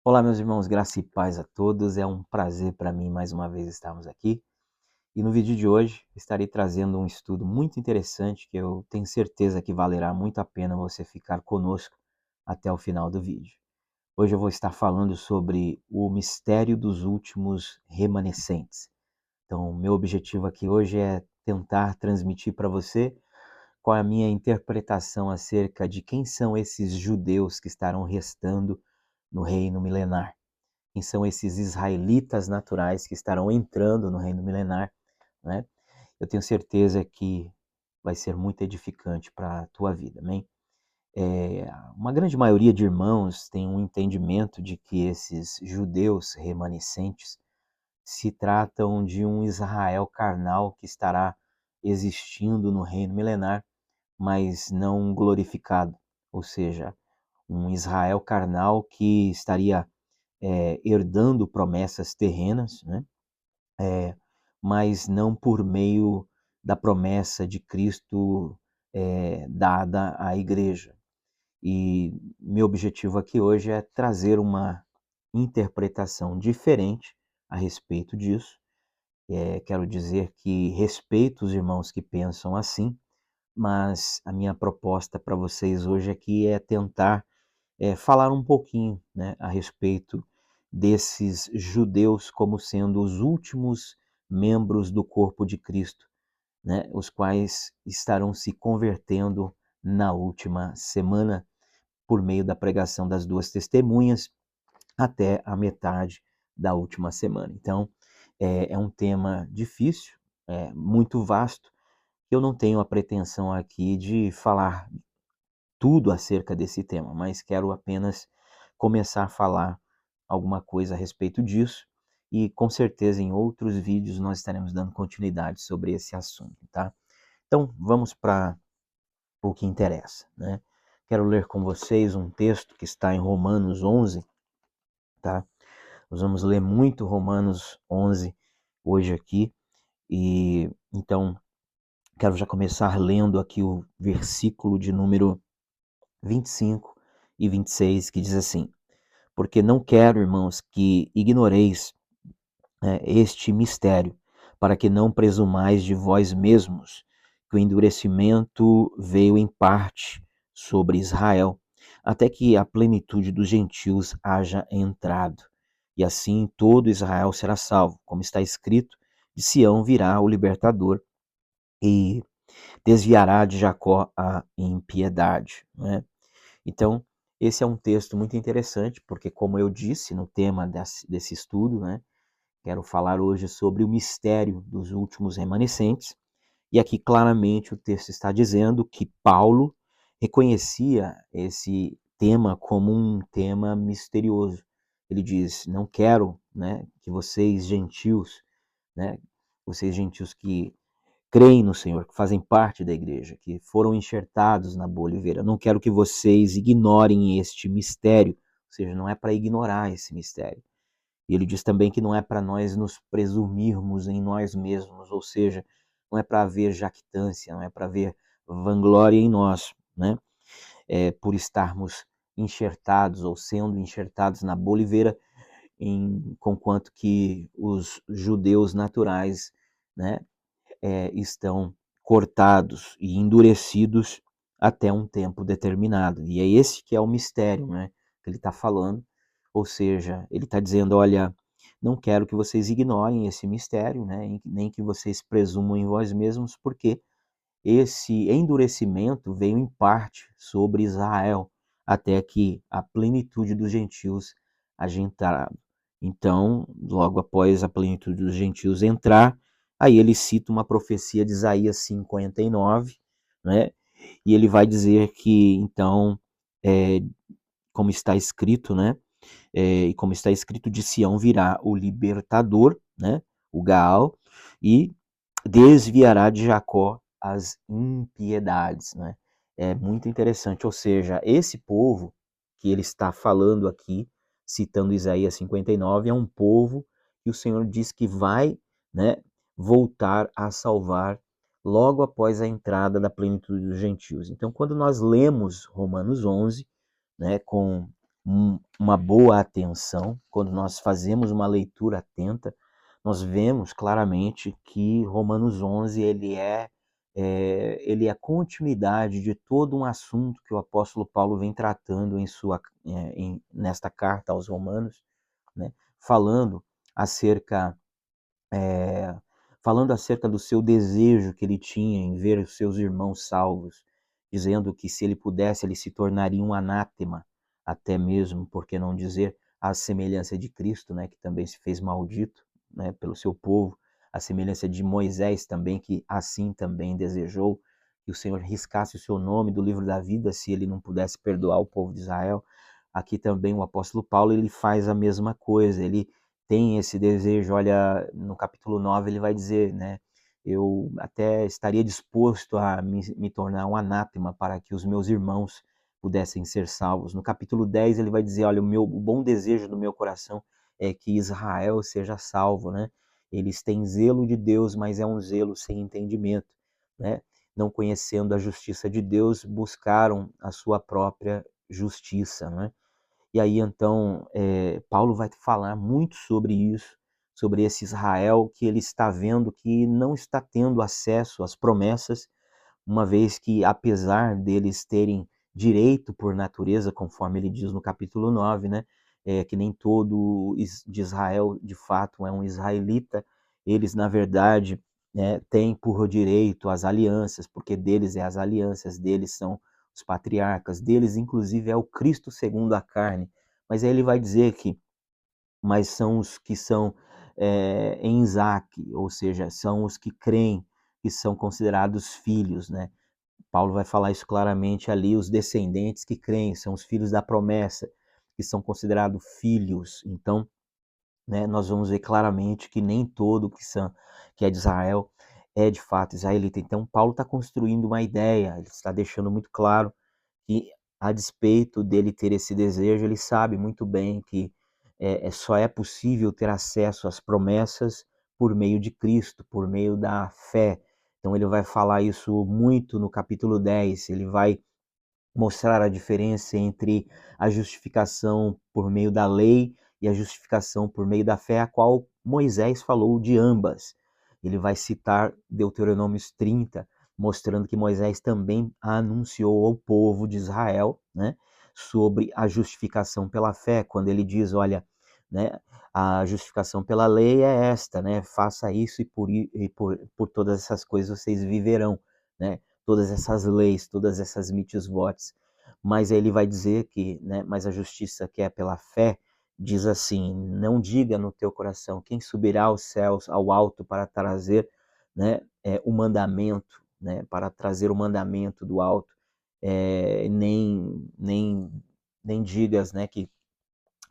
Olá, meus irmãos, graça e paz a todos. É um prazer para mim mais uma vez estarmos aqui. E no vídeo de hoje estarei trazendo um estudo muito interessante que eu tenho certeza que valerá muito a pena você ficar conosco até o final do vídeo. Hoje eu vou estar falando sobre o mistério dos últimos remanescentes. Então, meu objetivo aqui hoje é tentar transmitir para você qual é a minha interpretação acerca de quem são esses judeus que estarão restando no reino milenar. Quem são esses israelitas naturais que estarão entrando no reino milenar, né? Eu tenho certeza que vai ser muito edificante para a tua vida, amém? Uma grande maioria de irmãos tem um entendimento de que esses judeus remanescentes se tratam de um Israel carnal que estará existindo no reino milenar, mas não glorificado, ou seja, um Israel carnal que estaria herdando promessas terrenas, né? Mas não por meio da promessa de Cristo dada à igreja. E meu objetivo aqui hoje é trazer uma interpretação diferente a respeito disso. Quero dizer que respeito os irmãos que pensam assim, mas a minha proposta para vocês hoje aqui é tentar falar um pouquinho, né, a respeito desses judeus como sendo os últimos membros do corpo de Cristo, né, os quais estarão se convertendo na última semana por meio da pregação das duas testemunhas até a metade da última semana. Então, é um tema difícil, muito vasto, que eu não tenho a pretensão aqui de falar tudo acerca desse tema, mas quero apenas começar a falar alguma coisa a respeito disso e com certeza em outros vídeos nós estaremos dando continuidade sobre esse assunto, tá? Então, vamos para o que interessa, né? Quero ler com vocês um texto que está em Romanos 11, tá? Nós vamos ler muito Romanos 11 hoje aqui e então quero já começar lendo aqui o versículo de número 25 e 26, que diz assim: porque não quero, irmãos, que ignoreis este mistério, para que não presumais de vós mesmos, que o endurecimento veio em parte sobre Israel, até que a plenitude dos gentios haja entrado. E assim todo Israel será salvo, como está escrito: de Sião virá o libertador e desviará de Jacó a impiedade. Né? Então, esse é um texto muito interessante, porque, como eu disse no tema desse estudo, né, quero falar hoje sobre o mistério dos últimos remanescentes. E aqui claramente o texto está dizendo que Paulo reconhecia esse tema como um tema misterioso. Ele diz: não quero, né, que né, vocês gentios que creem no Senhor, que fazem parte da igreja, que foram enxertados na boa oliveira. Eu não quero que vocês ignorem este mistério, ou seja, não é para ignorar esse mistério. E ele diz também que não é para nós nos presumirmos em nós mesmos, ou seja, não é para haver jactância, não é para haver vanglória em nós, né? Por estarmos enxertados ou sendo enxertados na boa oliveira, conquanto que os judeus naturais, né, estão cortados e endurecidos até um tempo determinado. E é esse que é o mistério, né, que ele está falando. Ou seja, ele está dizendo, olha, não quero que vocês ignorem esse mistério, né, nem que vocês presumam em vós mesmos, porque esse endurecimento veio em parte sobre Israel, até que a plenitude dos gentios haja entrado. Então, logo após a plenitude dos gentios entrar, aí ele cita uma profecia de Isaías 59, né? E ele vai dizer que, então, como está escrito, né? E como está escrito, de Sião virá o libertador, né? O Gaal, e desviará de Jacó as impiedades, né? É muito interessante, ou seja, esse povo que ele está falando aqui, citando Isaías 59, é um povo que o Senhor diz que vai, né, voltar a salvar logo após a entrada da plenitude dos gentios. Então, quando nós lemos Romanos 11, né, com uma boa atenção, quando nós fazemos uma leitura atenta, nós vemos claramente que Romanos 11 ele é continuidade de todo um assunto que o apóstolo Paulo vem tratando nesta carta aos Romanos, né? falando acerca é, falando acerca do seu desejo que ele tinha em ver os seus irmãos salvos, dizendo que se ele pudesse, ele se tornaria um anátema, até mesmo, por que não dizer, à semelhança de Cristo, né, que também se fez maldito, né, pelo seu povo, a semelhança de Moisés também, que assim também desejou que o Senhor riscasse o seu nome do livro da vida, se ele não pudesse perdoar o povo de Israel. Aqui também o apóstolo Paulo, ele faz a mesma coisa, ele tem esse desejo. Olha, no capítulo 9 ele vai dizer, né, eu até estaria disposto a me tornar um anátema para que os meus irmãos pudessem ser salvos. No capítulo 10 ele vai dizer, olha, o bom desejo do meu coração é que Israel seja salvo, né? Eles têm zelo de Deus, mas é um zelo sem entendimento, né? Não conhecendo a justiça de Deus, buscaram a sua própria justiça, né? E aí então Paulo vai falar muito sobre isso, sobre esse Israel que ele está vendo que não está tendo acesso às promessas, uma vez que, apesar deles terem direito por natureza, conforme ele diz no capítulo 9, né, que nem todo de Israel de fato é um israelita, eles na verdade têm por direito as alianças, porque deles é as alianças, deles são os patriarcas, deles inclusive é o Cristo segundo a carne. Mas aí ele vai dizer que mas são os que são em Isaac, ou seja, são os que creem, que são considerados filhos, né? Paulo vai falar isso claramente ali, os descendentes que creem, são os filhos da promessa, que são considerados filhos. Então, né, nós vamos ver claramente que nem todo que é de Israel é de fato israelita. Então, Paulo está construindo uma ideia, ele está deixando muito claro que, a despeito dele ter esse desejo, ele sabe muito bem que só é possível ter acesso às promessas por meio de Cristo, por meio da fé. Então ele vai falar isso muito no capítulo 10, ele vai mostrar a diferença entre a justificação por meio da lei e a justificação por meio da fé, a qual Moisés falou de ambas. Ele vai citar Deuteronômios 30, mostrando que Moisés também anunciou ao povo de Israel, né, sobre a justificação pela fé, quando ele diz, olha, né, a justificação pela lei é esta, né, faça isso e por todas essas coisas vocês viverão, né, todas essas leis, todas essas mitzvot. Mas aí ele vai dizer que, né, mas a justiça que é pela fé diz assim: não diga no teu coração quem subirá aos céus, ao alto para trazer, né, o mandamento, né, para trazer o mandamento do alto, nem digas, né, que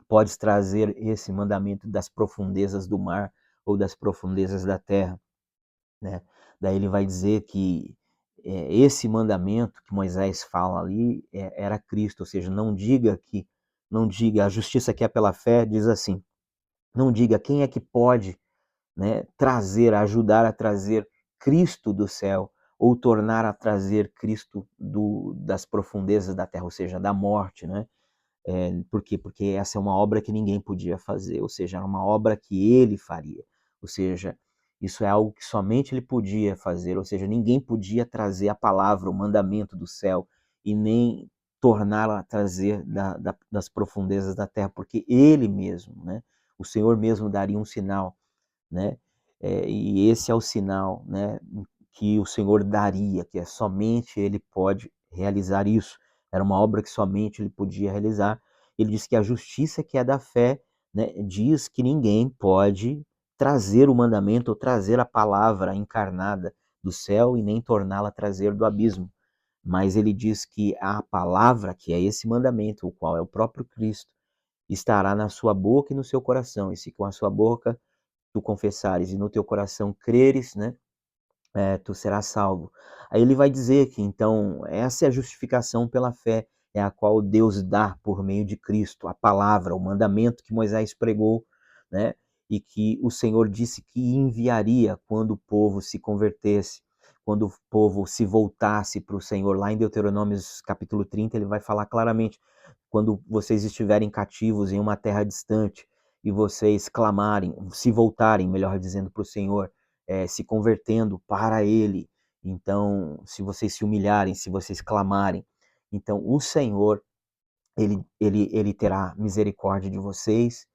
podes trazer esse mandamento das profundezas do mar ou das profundezas da terra, né? Daí ele vai dizer que esse mandamento que Moisés fala ali era Cristo, ou seja, não diga a justiça que é pela fé, diz assim, não diga quem é que pode, né, ajudar a trazer Cristo do céu ou tornar a trazer Cristo das profundezas da terra, ou seja, da morte, né? Por quê? Porque essa é uma obra que ninguém podia fazer, ou seja, era uma obra que ele faria. Ou seja, isso é algo que somente ele podia fazer, ou seja, ninguém podia trazer a palavra, o mandamento do céu e nem torná-la a trazer das profundezas da terra, porque ele mesmo, né? O Senhor mesmo daria um sinal, né? E esse é o sinal, né, que o Senhor daria, que é somente Ele pode realizar isso. Era uma obra que somente Ele podia realizar. Ele diz que a justiça que é da fé, né, diz que ninguém pode trazer o mandamento ou trazer a palavra encarnada do céu e nem torná-la trazer do abismo. Mas ele diz que a palavra, que é esse mandamento, o qual é o próprio Cristo, estará na sua boca e no seu coração. E se com a sua boca tu confessares e no teu coração creres, né, tu serás salvo. Aí ele vai dizer que, então, essa é a justificação pela fé, é a qual Deus dá por meio de Cristo, a palavra, o mandamento que Moisés pregou, né, e que o Senhor disse que enviaria quando o povo se convertesse, quando o povo se voltasse para o Senhor. Lá em Deuteronômio capítulo 30, ele vai falar claramente, quando vocês estiverem cativos em uma terra distante e vocês clamarem, se voltarem, melhor dizendo, para o Senhor, se convertendo para Ele, então, se vocês se humilharem, se vocês clamarem, então o Senhor, ele terá misericórdia de vocês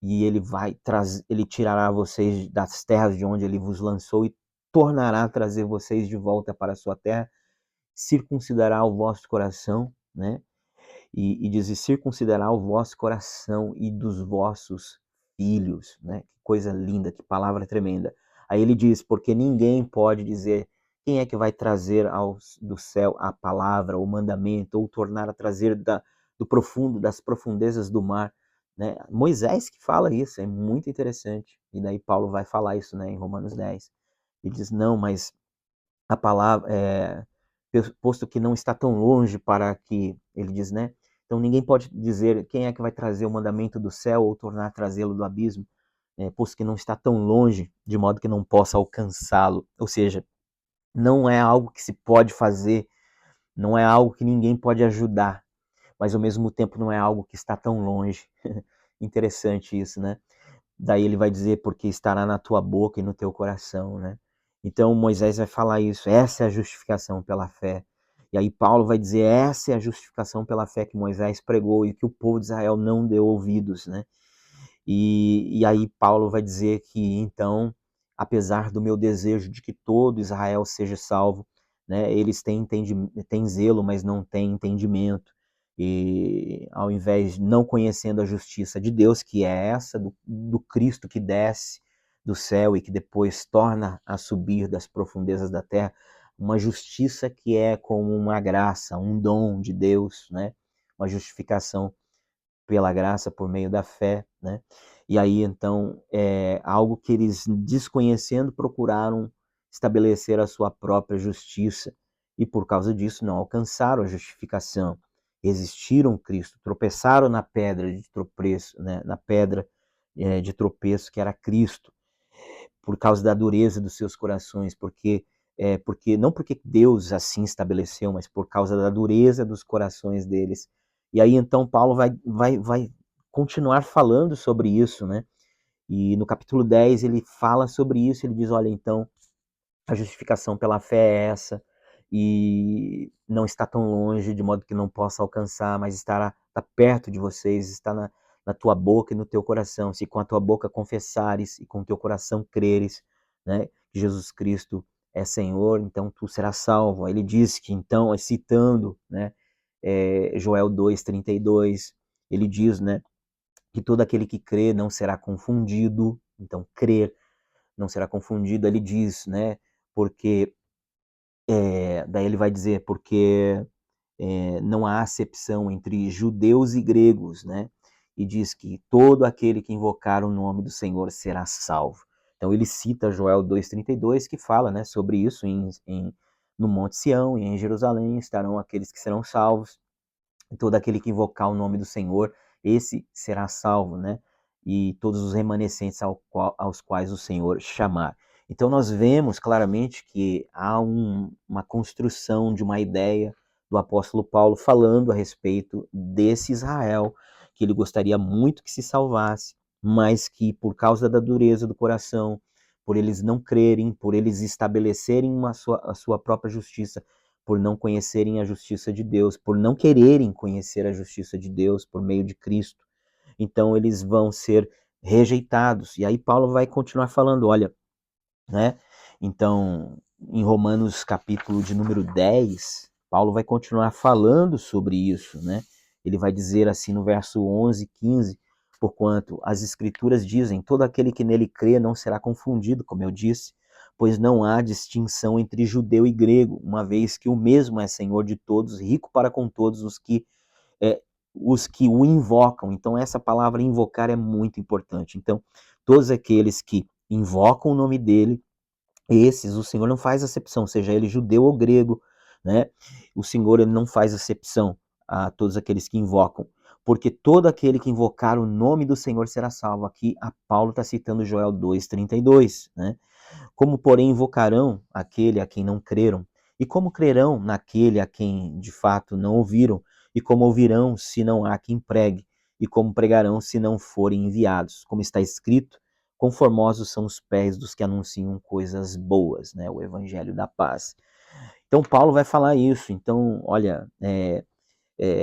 e ele tirará vocês das terras de onde ele vos lançou e tornará a trazer vocês de volta para a sua terra, circuncidará o vosso coração, né? E diz, e circuncidará o vosso coração e dos vossos filhos, né? Que coisa linda, que palavra tremenda. Aí ele diz, porque ninguém pode dizer quem é que vai trazer do céu a palavra, o mandamento, ou tornar a trazer do profundo, das profundezas do mar, né? Moisés que fala isso, é muito interessante. E daí Paulo vai falar isso, né, em Romanos 10. Ele diz, não, mas a palavra, posto que não está tão longe para que, ele diz, né? Então ninguém pode dizer quem é que vai trazer o mandamento do céu ou tornar a trazê-lo do abismo, posto que não está tão longe, de modo que não possa alcançá-lo. Ou seja, não é algo que se pode fazer, não é algo que ninguém pode ajudar, mas ao mesmo tempo não é algo que está tão longe. Interessante isso, né? Daí ele vai dizer, porque estará na tua boca e no teu coração, né? Então Moisés vai falar isso, essa é a justificação pela fé. E aí Paulo vai dizer, essa é a justificação pela fé que Moisés pregou e que o povo de Israel não deu ouvidos, né? E aí Paulo vai dizer que, então, apesar do meu desejo de que todo Israel seja salvo, né, eles têm zelo, mas não têm entendimento. E ao invés de não conhecendo a justiça de Deus, que é essa do Cristo que desce do céu e que depois torna a subir das profundezas da terra, uma justiça que é como uma graça, um dom de Deus, né? Uma justificação pela graça por meio da fé, né? E aí então algo que eles desconhecendo procuraram estabelecer a sua própria justiça e por causa disso não alcançaram a justificação, resistiram Cristo, tropeçaram na pedra de tropeço, né? Na pedra de tropeço que era Cristo, por causa da dureza dos seus corações, porque não porque Deus assim estabeleceu, mas por causa da dureza dos corações deles. E aí então Paulo vai continuar falando sobre isso, né? E no capítulo 10 ele fala sobre isso, ele diz, olha, então a justificação pela fé é essa, e não está tão longe, de modo que não possa alcançar, mas está perto de vocês, está na tua boca e no teu coração. Se com a tua boca confessares e com o teu coração creres, né, que Jesus Cristo é Senhor, então tu serás salvo. Aí ele diz que, então, citando, né, Joel 2:32, ele diz, né, que todo aquele que crê não será confundido. Então, crer não será confundido. Ele diz, né, porque daí ele vai dizer, porque não há acepção entre judeus e gregos, né? E diz que todo aquele que invocar o nome do Senhor será salvo. Então ele cita Joel 2:32, que fala, né, sobre isso no Monte Sião e em Jerusalém estarão aqueles que serão salvos. E todo aquele que invocar o nome do Senhor, esse será salvo, né? E todos os remanescentes aos quais o Senhor chamar. Então nós vemos claramente que há uma construção de uma ideia do apóstolo Paulo falando a respeito desse Israel, que ele gostaria muito que se salvasse, mas que por causa da dureza do coração, por eles não crerem, por eles estabelecerem a sua própria justiça, por não conhecerem a justiça de Deus, por não quererem conhecer a justiça de Deus por meio de Cristo, então eles vão ser rejeitados. E aí Paulo vai continuar falando, olha, né? Então, em Romanos capítulo de número 10, Paulo vai continuar falando sobre isso, né? Ele vai dizer assim no verso 11 e 15, porquanto as escrituras dizem, todo aquele que nele crê não será confundido, como eu disse, pois não há distinção entre judeu e grego, uma vez que o mesmo é Senhor de todos, rico para com todos é, os que o invocam. Então essa palavra invocar é muito importante. Então, todos aqueles que invocam o nome dele, esses, o Senhor não faz acepção, seja ele judeu ou grego, né? O Senhor ele não faz acepção a todos aqueles que invocam, porque todo aquele que invocar o nome do Senhor será salvo. Aqui a Paulo está citando Joel 2:32, né? Como, porém, invocarão aquele a quem não creram? E como crerão naquele a quem de fato não ouviram? E como ouvirão se não há quem pregue? E como pregarão se não forem enviados? Como está escrito, conformosos são os pés dos que anunciam coisas boas, né? O evangelho da paz. Então Paulo vai falar isso. Então, olha,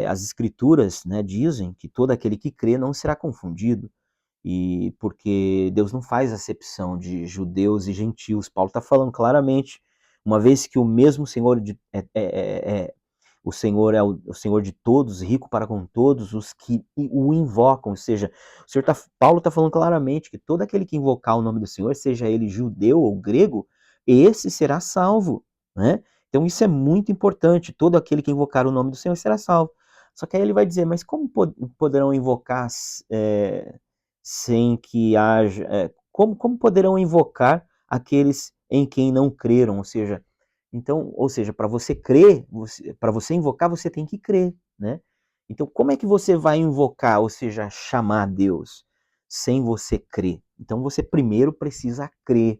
as escrituras, né, dizem que todo aquele que crê não será confundido. E porque Deus não faz acepção de judeus e gentios. Paulo está falando claramente, uma vez que o mesmo Senhor o Senhor é o Senhor de todos, rico para com todos os que o invocam. Ou seja, Paulo está falando claramente que todo aquele que invocar o nome do Senhor, seja ele judeu ou grego, esse será salvo, né? Então isso é muito importante. Todo aquele que invocar o nome do Senhor será salvo. Só que aí ele vai dizer, mas como poderão invocar sem que haja... como poderão invocar aqueles em quem não creram? Ou seja, para você crer, para você invocar, você tem que crer, né? Então, como é que você vai invocar, ou seja, chamar a Deus, sem você crer? Então, você primeiro precisa crer.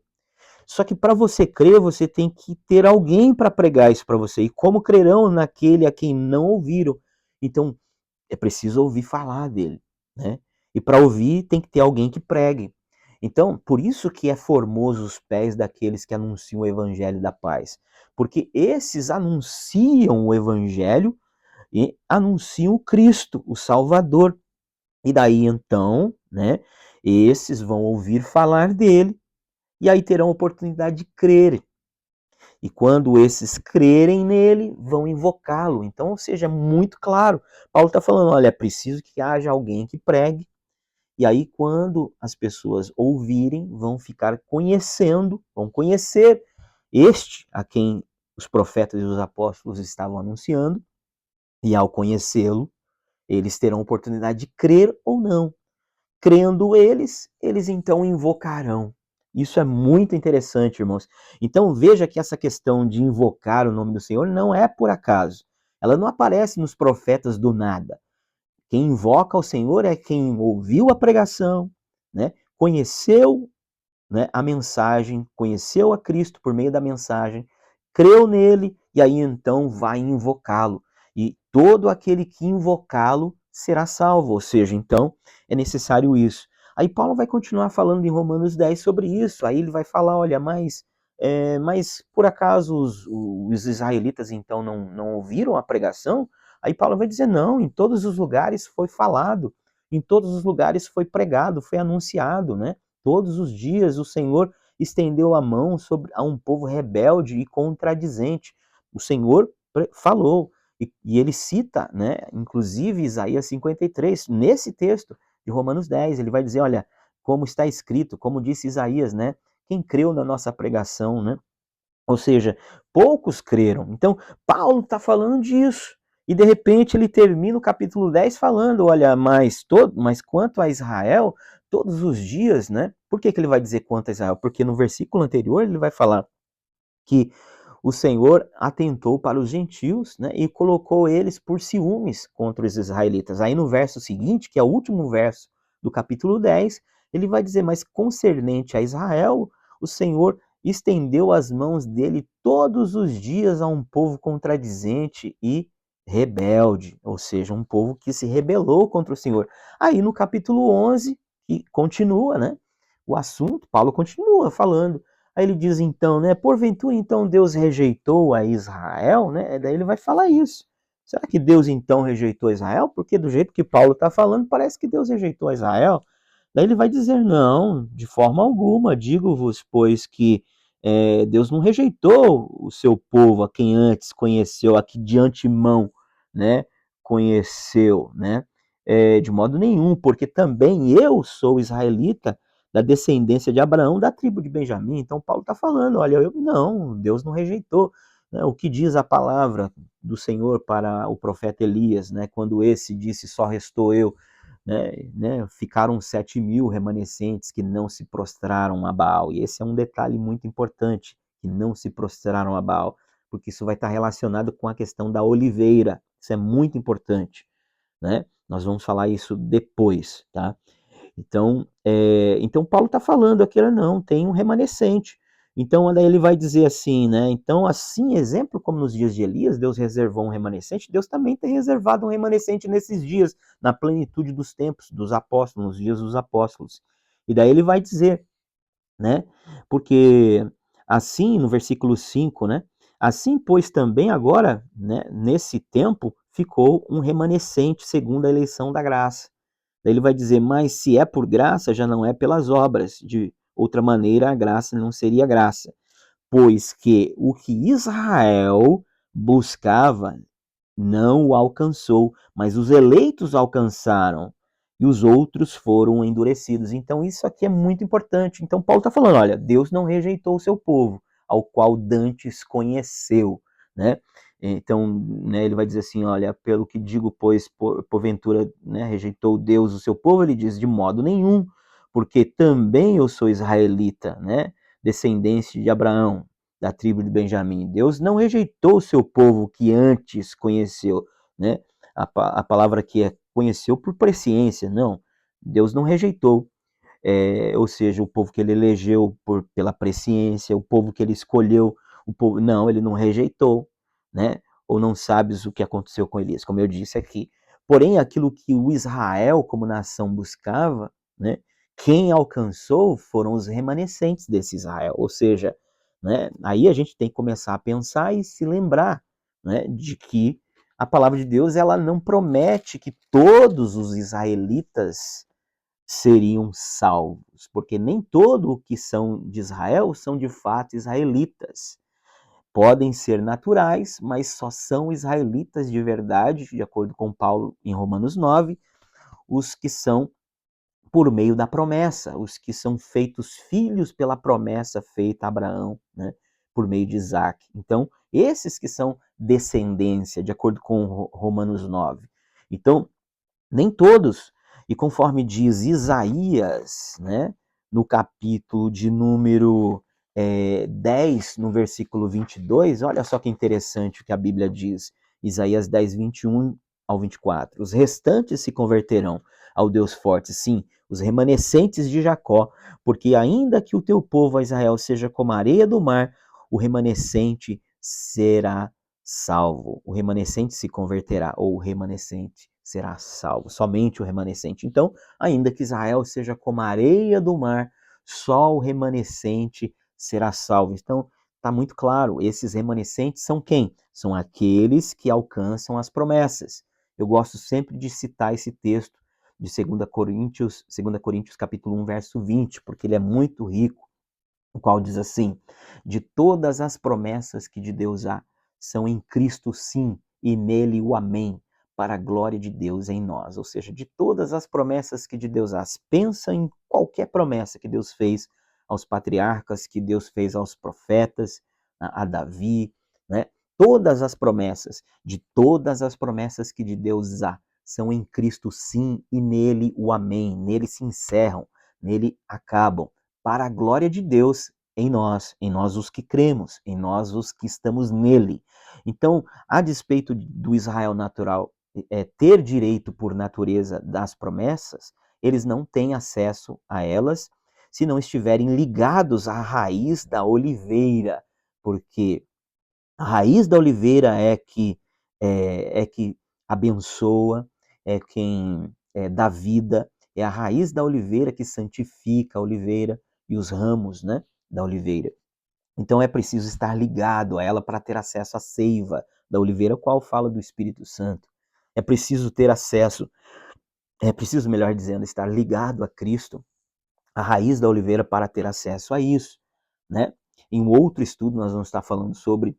Só que para você crer, você tem que ter alguém para pregar isso para você. E como crerão naquele a quem não ouviram? Então, é preciso ouvir falar dele, né? E para ouvir tem que ter alguém que pregue. Então, por isso que é formoso os pés daqueles que anunciam o evangelho da paz, porque esses anunciam o evangelho e anunciam o Cristo, o Salvador. E daí então, né, esses vão ouvir falar dele e aí terão a oportunidade de crer. E quando esses crerem nele, vão invocá-lo. Então, ou seja, é muito claro. Paulo está falando, olha, é preciso que haja alguém que pregue. E aí, quando as pessoas ouvirem, vão ficar conhecendo, vão conhecer este a quem os profetas e os apóstolos estavam anunciando. E ao conhecê-lo, eles terão oportunidade de crer ou não. Crendo eles, eles então invocarão. Isso é muito interessante, irmãos. Então veja que essa questão de invocar o nome do Senhor não é por acaso. Ela não aparece nos profetas do nada. Quem invoca o Senhor é quem ouviu a pregação, né? Conheceu, né, a mensagem, conheceu a Cristo por meio da mensagem, creu nele e aí então vai invocá-lo. E todo aquele que invocá-lo será salvo, ou seja, então é necessário isso. Aí Paulo vai continuar falando em Romanos 10 sobre isso, aí ele vai falar, olha, mas por acaso os israelitas então não ouviram a pregação? Aí Paulo vai dizer, não, em todos os lugares foi falado, em todos os lugares foi pregado, foi anunciado, né? Todos os dias o Senhor estendeu a mão a um povo rebelde e contradizente. O Senhor falou, e ele cita, né, inclusive Isaías 53, nesse texto de Romanos 10, ele vai dizer, olha, como está escrito, como disse Isaías, né, quem creu na nossa pregação, né? Ou seja, poucos creram. Então, Paulo está falando disso. E de repente ele termina o capítulo 10 falando, olha, mas quanto a Israel, todos os dias, né? Por que ele vai dizer quanto a Israel? Porque no versículo anterior ele vai falar que o Senhor atentou para os gentios, né, e colocou eles por ciúmes contra os israelitas. Aí no verso seguinte, que é o último verso do capítulo 10, ele vai dizer, mas concernente a Israel, o Senhor estendeu as mãos dele todos os dias a um povo contradizente e rebelde, ou seja, um povo que se rebelou contra o Senhor. Aí no capítulo 11, que continua, né, o assunto, Paulo continua falando. Aí ele diz então, né, porventura então Deus rejeitou a Israel, né? Daí ele vai falar isso. Será que Deus então rejeitou Israel? Porque do jeito que Paulo está falando, parece que Deus rejeitou Israel. Daí ele vai dizer, não, de forma alguma, digo-vos, pois que Deus não rejeitou o seu povo, a quem antes conheceu, a que de antemão, né, conheceu, né, de modo nenhum, porque também eu sou israelita, da descendência de Abraão, da tribo de Benjamim. Então Paulo está falando, olha, não, Deus não rejeitou. Né? O que diz a palavra do Senhor para o profeta Elias, né? Quando esse disse, só restou eu, ficaram 7.000 remanescentes que não se prostraram a Baal. E esse é um detalhe muito importante, que não se prostraram a Baal, porque isso vai estar relacionado com a questão da oliveira. Isso é muito importante, né? Nós vamos falar isso depois, tá? Então Paulo está falando aqui, não, tem um remanescente. Então, daí ele vai dizer assim, né? Então, assim, exemplo como nos dias de Elias, Deus reservou um remanescente, Deus também tem reservado um remanescente nesses dias, na plenitude dos tempos, dos apóstolos, nos dias dos apóstolos. E daí ele vai dizer, né? Porque assim, no versículo 5, né? Assim, pois também agora, né, nesse tempo, ficou um remanescente segundo a eleição da graça. Daí ele vai dizer, mas se é por graça, já não é pelas obras. De outra maneira, a graça não seria graça. Pois que o que Israel buscava não o alcançou, mas os eleitos alcançaram e os outros foram endurecidos. Então isso aqui é muito importante. Então Paulo está falando, olha, Deus não rejeitou o seu povo, ao qual dantes conheceu, né? Então, né, ele vai dizer assim, olha, pelo que digo, pois, porventura, né, rejeitou Deus o seu povo, ele diz, de modo nenhum, porque também eu sou israelita, né, descendente de Abraão, da tribo de Benjamim. Deus não rejeitou o seu povo que antes conheceu, né? A palavra aqui é conheceu por presciência, não. Deus não rejeitou, ou seja, o povo que ele elegeu pela presciência, o povo que ele escolheu, o povo, não, ele não rejeitou, né? Ou não sabes o que aconteceu com Elias, como eu disse aqui. Porém, aquilo que o Israel como nação buscava, né? Quem alcançou foram os remanescentes desse Israel, ou seja, né? Aí a gente tem que começar a pensar e se lembrar, né, de que a palavra de Deus ela não promete que todos os israelitas seriam salvos, porque nem todo o que são de Israel são de fato israelitas. Podem ser naturais, mas só são israelitas de verdade, de acordo com Paulo em Romanos 9, os que são por meio da promessa, os que são feitos filhos pela promessa feita a Abraão, né, por meio de Isaac. Então, esses que são descendência, de acordo com Romanos 9. Então, nem todos, e conforme diz Isaías, né, no capítulo de número 10, no versículo 22, olha só que interessante o que a Bíblia diz, Isaías 10, 21 ao 24. Os restantes se converterão ao Deus forte, sim, os remanescentes de Jacó, porque ainda que o teu povo, Israel, seja como a areia do mar, o remanescente será salvo. O remanescente se converterá, ou o remanescente será salvo, somente o remanescente. Então, ainda que Israel seja como a areia do mar, só o remanescente será salvo. Então, está muito claro, esses remanescentes são quem? São aqueles que alcançam as promessas. Eu gosto sempre de citar esse texto de 2 Coríntios capítulo 1, verso 20, porque ele é muito rico, o qual diz assim, de todas as promessas que de Deus há, são em Cristo sim, e nele o amém, para a glória de Deus em nós. Ou seja, de todas as promessas que de Deus há, pensa em qualquer promessa que Deus fez aos patriarcas, que Deus fez aos profetas, a Davi, né? Todas as promessas, de todas as promessas que de Deus há, são em Cristo sim, e nele o amém, nele se encerram, nele acabam, para a glória de Deus em nós os que cremos, em nós os que estamos nele. Então, a despeito do Israel natural ter direito por natureza das promessas, eles não têm acesso a elas se não estiverem ligados à raiz da oliveira, porque a raiz da oliveira é que abençoa, é quem dá vida, é a raiz da oliveira que santifica a oliveira e os ramos, né, da oliveira. Então é preciso estar ligado a ela para ter acesso à seiva da oliveira, qual fala do Espírito Santo. É preciso ter acesso, é preciso, melhor dizendo, estar ligado a Cristo, a raiz da oliveira, para ter acesso a isso, né? Em um outro estudo nós vamos estar falando sobre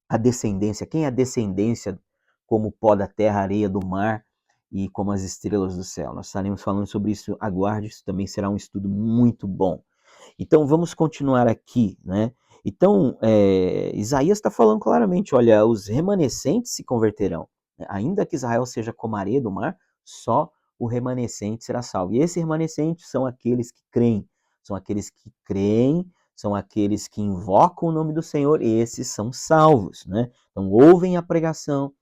a descendência, quem é a descendência como o pó da terra, areia do mar e como as estrelas do céu. Nós estaremos falando sobre isso, aguarde, isso também será um estudo muito bom. Então vamos continuar aqui, né? Então, Isaías está falando claramente, olha, os remanescentes se converterão, né? Ainda que Israel seja como a areia do mar, só o remanescente será salvo. E esses remanescentes são aqueles que creem, são aqueles que creem, são aqueles que invocam o nome do Senhor, e esses são salvos, né? Então ouvem a pregação,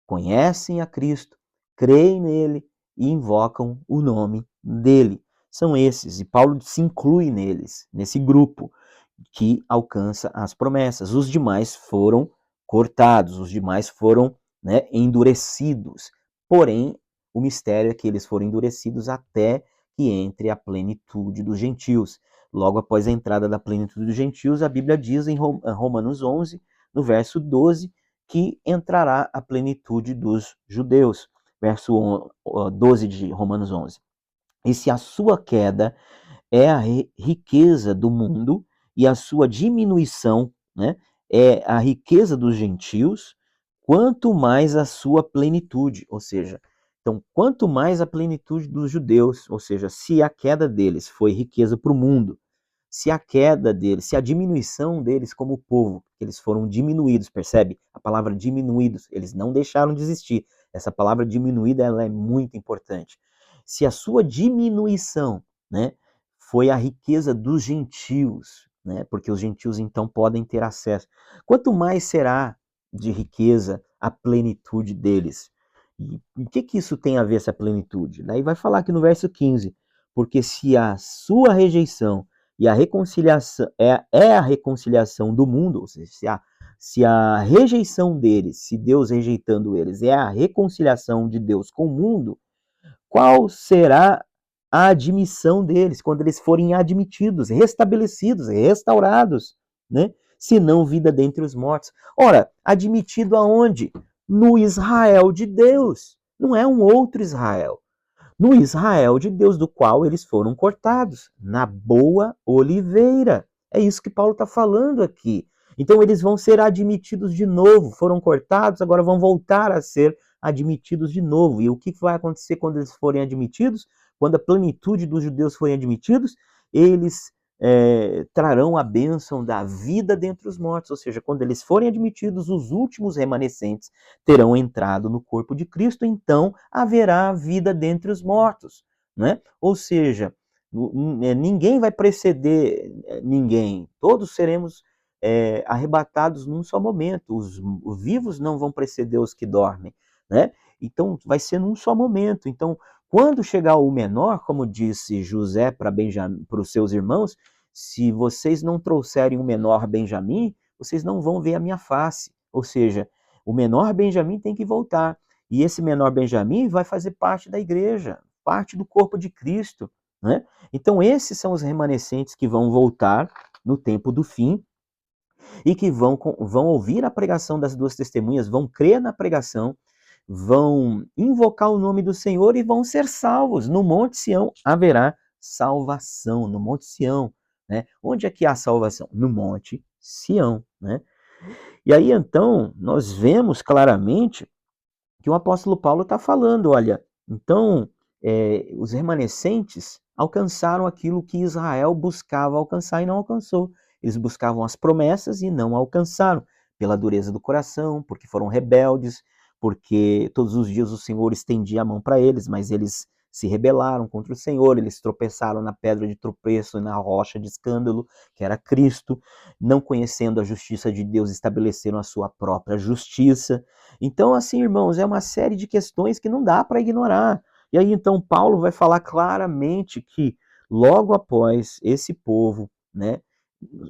conhecem a Cristo, creem nele e invocam o nome dele. São esses, e Paulo se inclui neles, nesse grupo. que alcança as promessas. Os demais foram cortados, os demais foram, né, endurecidos. Porém, o mistério é que eles foram endurecidos até que entre a plenitude dos gentios. Logo após a entrada da plenitude dos gentios, a Bíblia diz em Romanos 11, no verso 12, que entrará a plenitude dos judeus. Verso 12 de Romanos 11. E se a sua queda é a riqueza do mundo e a sua diminuição, né, é a riqueza dos gentios, quanto mais a sua plenitude, ou seja, então quanto mais a plenitude dos judeus, ou seja, se a queda deles foi riqueza para o mundo, se a queda deles, se a diminuição deles como povo, eles foram diminuídos, percebe? A palavra diminuídos, eles não deixaram de existir. Essa palavra diminuída, ela é muito importante. Se a sua diminuição, né, foi a riqueza dos gentios, né, porque os gentios então podem ter acesso. Quanto mais será de riqueza a plenitude deles? E o que isso tem a ver, essa plenitude? Daí vai falar aqui no verso 15, porque se a sua rejeição e a reconciliação é a reconciliação do mundo, ou seja, se a rejeição deles, se Deus rejeitando eles, é a reconciliação de Deus com o mundo, qual será a admissão deles quando eles forem admitidos, restabelecidos, restaurados, né? Se não vida dentre os mortos. Ora, admitido aonde? No Israel de Deus. Não é um outro Israel. No Israel de Deus, do qual eles foram cortados, na boa oliveira. É isso que Paulo está falando aqui. Então eles vão ser admitidos de novo, foram cortados, agora vão voltar a ser admitidos de novo. E o que vai acontecer quando eles forem admitidos? Quando a plenitude dos judeus forem admitidos, eles trarão a bênção da vida dentre os mortos, ou seja, quando eles forem admitidos, os últimos remanescentes terão entrado no corpo de Cristo, então haverá vida dentre os mortos, né? Ou seja, ninguém vai preceder ninguém, todos seremos arrebatados num só momento, os vivos não vão preceder os que dormem, né? Então vai ser num só momento. Então, quando chegar o menor, como disse José para os seus irmãos, se vocês não trouxerem o menor Benjamim, vocês não vão ver a minha face. Ou seja, o menor Benjamim tem que voltar. E esse menor Benjamim vai fazer parte da igreja, parte do corpo de Cristo, né? Então esses são os remanescentes que vão voltar no tempo do fim e que vão ouvir a pregação das duas testemunhas, vão crer na pregação, vão invocar o nome do Senhor e vão ser salvos. No Monte Sião haverá salvação, no Monte Sião, né? Onde é que há salvação? No Monte Sião, né? E aí então nós vemos claramente que o apóstolo Paulo está falando, olha, então os remanescentes alcançaram aquilo que Israel buscava alcançar e não alcançou. Eles buscavam as promessas e não alcançaram, pela dureza do coração, porque foram rebeldes, porque todos os dias o Senhor estendia a mão para eles, mas eles se rebelaram contra o Senhor, eles tropeçaram na pedra de tropeço e na rocha de escândalo, que era Cristo, não conhecendo a justiça de Deus, estabeleceram a sua própria justiça. Então, assim, irmãos, é uma série de questões que não dá para ignorar. E aí, então, Paulo vai falar claramente que logo após esse povo, né,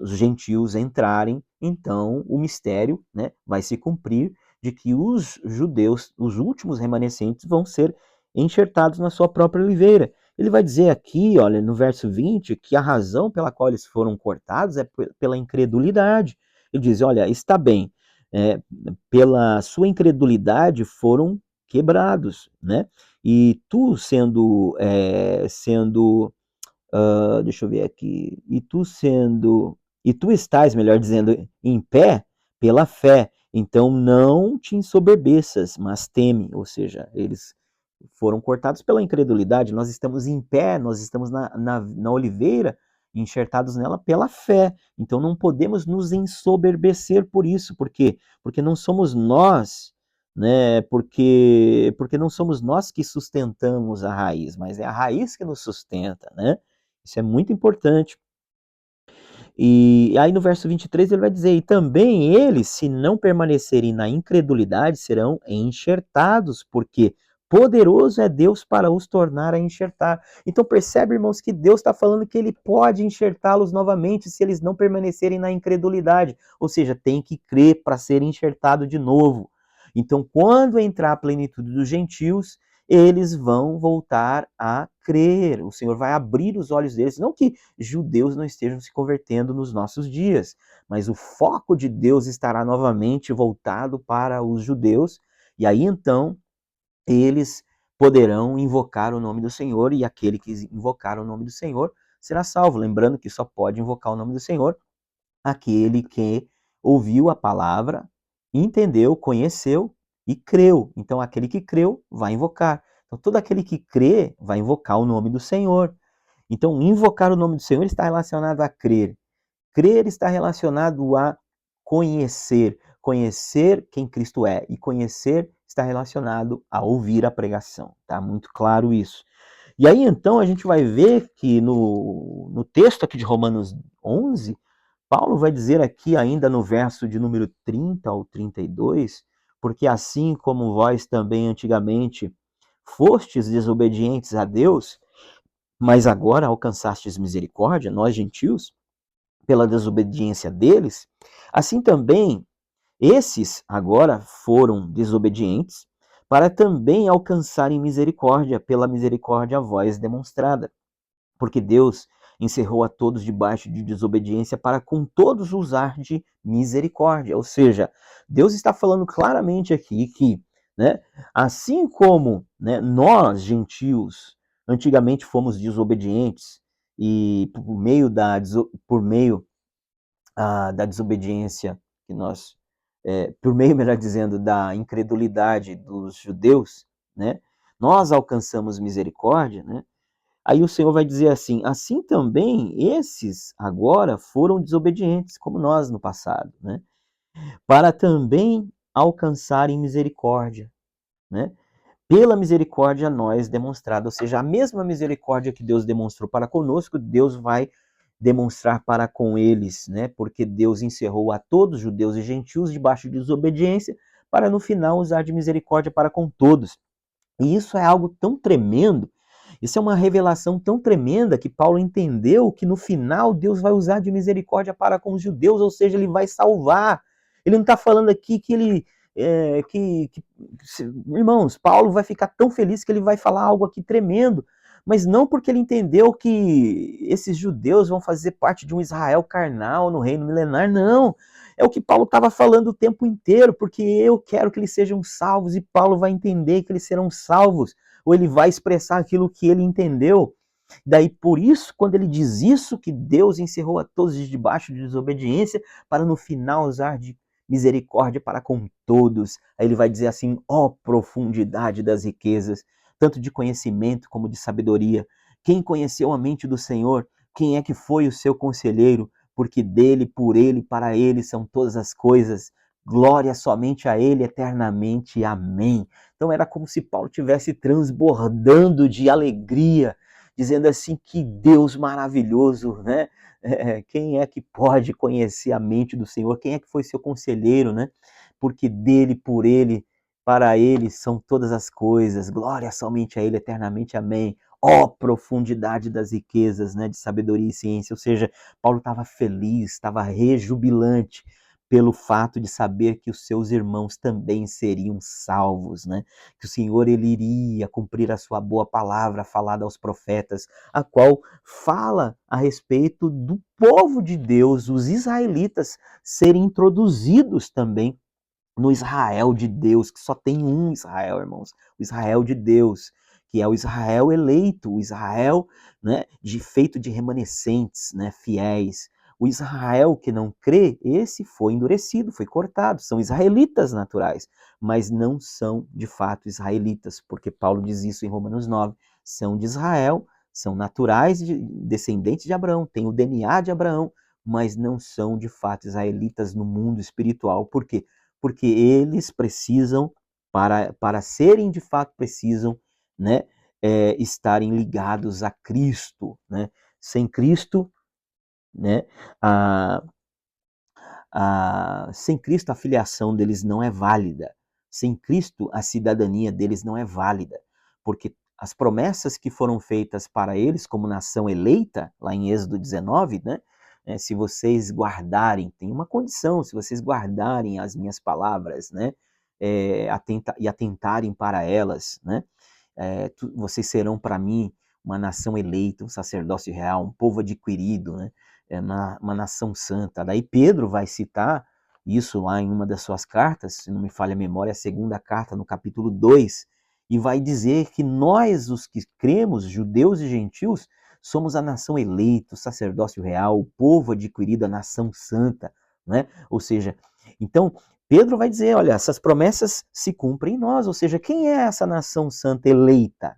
os gentios entrarem, então o mistério, né, vai se cumprir de que os judeus, os últimos remanescentes, vão ser enxertados na sua própria oliveira. Ele vai dizer aqui, olha, no verso 20, que a razão pela qual eles foram cortados é pela incredulidade. Ele diz, olha, está bem, pela sua incredulidade foram quebrados, né? E tu deixa eu ver aqui, e tu estás, melhor dizendo, em pé pela fé, então não te ensoberbeças, mas teme, ou seja, eles foram cortados pela incredulidade, nós estamos em pé, nós estamos na oliveira, enxertados nela pela fé, então não podemos nos ensoberbecer por isso, por quê? Porque não somos nós, né? Porque não somos nós que sustentamos a raiz, mas é a raiz que nos sustenta, né? Isso é muito importante. E aí no verso 23 ele vai dizer, e também eles, se não permanecerem na incredulidade, serão enxertados, porque poderoso é Deus para os tornar a enxertar. Então percebe, irmãos, que Deus está falando que ele pode enxertá-los novamente se eles não permanecerem na incredulidade. Ou seja, tem que crer para ser enxertado de novo. Então, quando entrar a plenitude dos gentios, eles vão voltar a crer. O Senhor vai abrir os olhos deles. Não que judeus não estejam se convertendo nos nossos dias, mas o foco de Deus estará novamente voltado para os judeus. E aí então eles poderão invocar o nome do Senhor, e aquele que invocar o nome do Senhor será salvo. Lembrando que só pode invocar o nome do Senhor aquele que ouviu a palavra, entendeu, conheceu e creu. Então, aquele que creu vai invocar. Então, todo aquele que crê vai invocar o nome do Senhor. Então, invocar o nome do Senhor está relacionado a crer. Crer está relacionado a conhecer. Conhecer quem Cristo é. E conhecer está relacionado a ouvir a pregação. Tá muito claro isso. E aí, então, a gente vai ver que no texto aqui de Romanos 11, Paulo vai dizer aqui ainda no verso de número 30 ao 32, porque assim como vós também antigamente fostes desobedientes a Deus, mas agora alcançastes misericórdia, nós gentios, pela desobediência deles, assim também esses agora foram desobedientes para também alcançarem misericórdia pela misericórdia a vós demonstrada. Porque Deus encerrou a todos debaixo de desobediência para com todos usar de misericórdia. Ou seja, Deus está falando claramente aqui que, né, assim como, né, nós, gentios, antigamente fomos desobedientes e por meio da desobediência que nós, por meio, melhor dizendo, da incredulidade dos judeus, né, nós alcançamos misericórdia, né? Aí o Senhor vai dizer assim: assim também esses agora foram desobedientes, como nós no passado, né? Para também alcançarem misericórdia, né? Pela misericórdia nós demonstrada, ou seja, a mesma misericórdia que Deus demonstrou para conosco, Deus vai demonstrar para com eles, né? Porque Deus encerrou a todos, judeus e gentios, debaixo de desobediência, para no final usar de misericórdia para com todos. E isso é algo tão tremendo, isso é uma revelação tão tremenda que Paulo entendeu que no final Deus vai usar de misericórdia para com os judeus, ou seja, ele vai salvar. Ele não está falando aqui que ele. Irmãos, Paulo vai ficar tão feliz que ele vai falar algo aqui tremendo, mas não porque ele entendeu que esses judeus vão fazer parte de um Israel carnal no reino milenar, não. É o que Paulo estava falando o tempo inteiro, porque eu quero que eles sejam salvos, e Paulo vai entender que eles serão salvos, ou ele vai expressar aquilo que ele entendeu. Daí, por isso, quando ele diz isso, que Deus encerrou a todos debaixo de desobediência, para no final usar de misericórdia para com todos. Aí ele vai dizer assim: ó profundidade das riquezas, tanto de conhecimento como de sabedoria. Quem conheceu a mente do Senhor? Quem é que foi o seu conselheiro? Porque dele, por ele, para ele são todas as coisas. Glória somente a ele eternamente. Amém. Então era como se Paulo estivesse transbordando de alegria, dizendo assim: que Deus maravilhoso, né? Quem é que pode conhecer a mente do Senhor? Quem é que foi seu conselheiro, né? Porque dele, por ele, para ele são todas as coisas. Glória somente a ele eternamente. Amém. Ó profundidade das riquezas, né, de sabedoria e ciência. Ou seja, Paulo estava feliz, estava rejubilante pelo fato de saber que os seus irmãos também seriam salvos, né? Que o Senhor ele iria cumprir a sua boa palavra falada aos profetas, a qual fala a respeito do povo de Deus, os israelitas, serem introduzidos também no Israel de Deus, que só tem um Israel, irmãos, o Israel de Deus, que é o Israel eleito, o Israel, né, feito de remanescentes, né, fiéis. O Israel que não crê, esse foi endurecido, foi cortado. São israelitas naturais, mas não são de fato israelitas, porque Paulo diz isso em Romanos 9. São de Israel, são naturais, descendentes de Abraão, têm o DNA de Abraão, mas não são de fato israelitas no mundo espiritual. Por quê? Porque eles precisam, para serem de fato, precisam, né, estarem ligados a Cristo, né? Sem Cristo, né, a, sem Cristo a filiação deles não é válida. Sem Cristo a cidadania deles não é válida. porque as promessas que foram feitas para eles como nação eleita, lá em Êxodo 19, né? Se vocês guardarem, tem uma condição, se vocês guardarem as minhas palavras, né? E atentarem para elas, né? Vocês serão para mim uma nação eleita, um sacerdócio real, um povo adquirido, né? Uma nação santa. Daí Pedro vai citar isso lá em uma das suas cartas, se não me falha a memória, a segunda carta, no capítulo 2, e vai dizer que nós, os que cremos, judeus e gentios, somos a nação eleita, o sacerdócio real, o povo adquirido, a nação santa, né? Ou seja, então Pedro vai dizer, olha, essas promessas se cumprem em nós, ou seja, quem é essa nação santa eleita?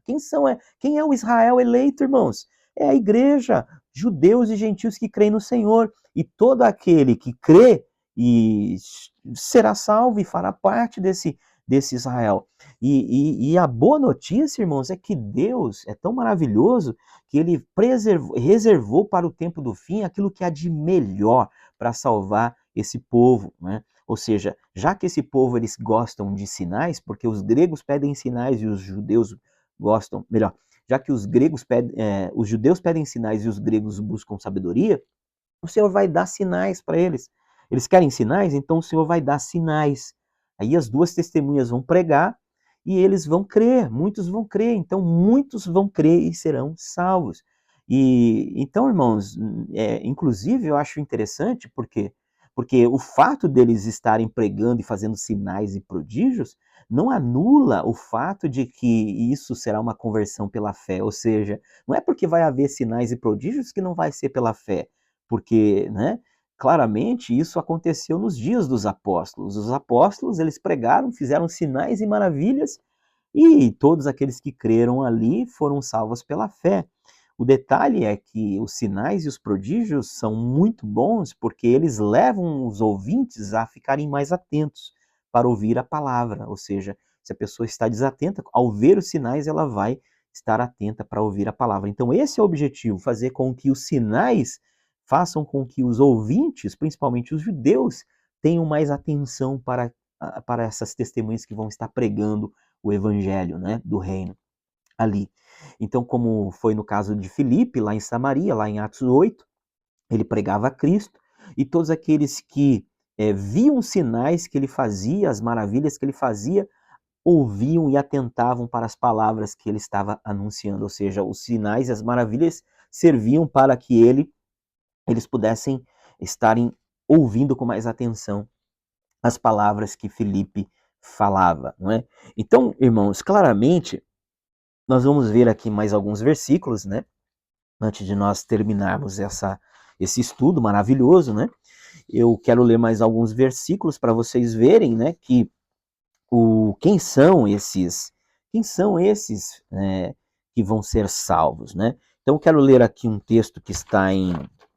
Quem é o Israel eleito, irmãos? É a igreja, judeus e gentios que creem no Senhor, e todo aquele que crê e será salvo e fará parte desse Israel. E a boa notícia, irmãos, é que Deus é tão maravilhoso que ele reservou para o tempo do fim aquilo que há de melhor para salvar esse povo, né? Ou seja, já que esse povo eles gostam de sinais, porque os gregos pedem sinais e os judeus gostam, melhor, já que os judeus pedem sinais e os gregos buscam sabedoria, o Senhor vai dar sinais para eles. Eles querem sinais, então o Senhor vai dar sinais. Aí as duas testemunhas vão pregar e eles vão crer, muitos vão crer, então muitos vão crer e serão salvos. E então, irmãos, inclusive eu acho interessante porque o fato deles estarem pregando e fazendo sinais e prodígios não anula o fato de que isso será uma conversão pela fé, ou seja, não é porque vai haver sinais e prodígios que não vai ser pela fé, porque, né, claramente isso aconteceu nos dias dos apóstolos. Os apóstolos, eles pregaram, fizeram sinais e maravilhas, e todos aqueles que creram ali foram salvos pela fé. O detalhe é que os sinais e os prodígios são muito bons porque eles levam os ouvintes a ficarem mais atentos para ouvir a palavra. Ou seja, se a pessoa está desatenta, ao ver os sinais, ela vai estar atenta para ouvir a palavra. Então, esse é o objetivo, fazer com que os sinais façam com que os ouvintes, principalmente os judeus, tenham mais atenção para essas testemunhas que vão estar pregando o evangelho, né, do reino ali. Então, como foi no caso de Filipe, lá em Samaria, lá em Atos 8, ele pregava a Cristo, e todos aqueles que viam os sinais que ele fazia, as maravilhas que ele fazia, ouviam e atentavam para as palavras que ele estava anunciando, ou seja, os sinais e as maravilhas serviam para que eles pudessem estarem ouvindo com mais atenção as palavras que Filipe falava, não é? Então, irmãos, claramente, nós vamos ver aqui mais alguns versículos, né? Antes de nós terminarmos esse estudo maravilhoso, né? Eu quero ler mais alguns versículos para vocês verem, né? Que quem são esses que vão ser salvos, né? Então eu quero ler aqui um texto que está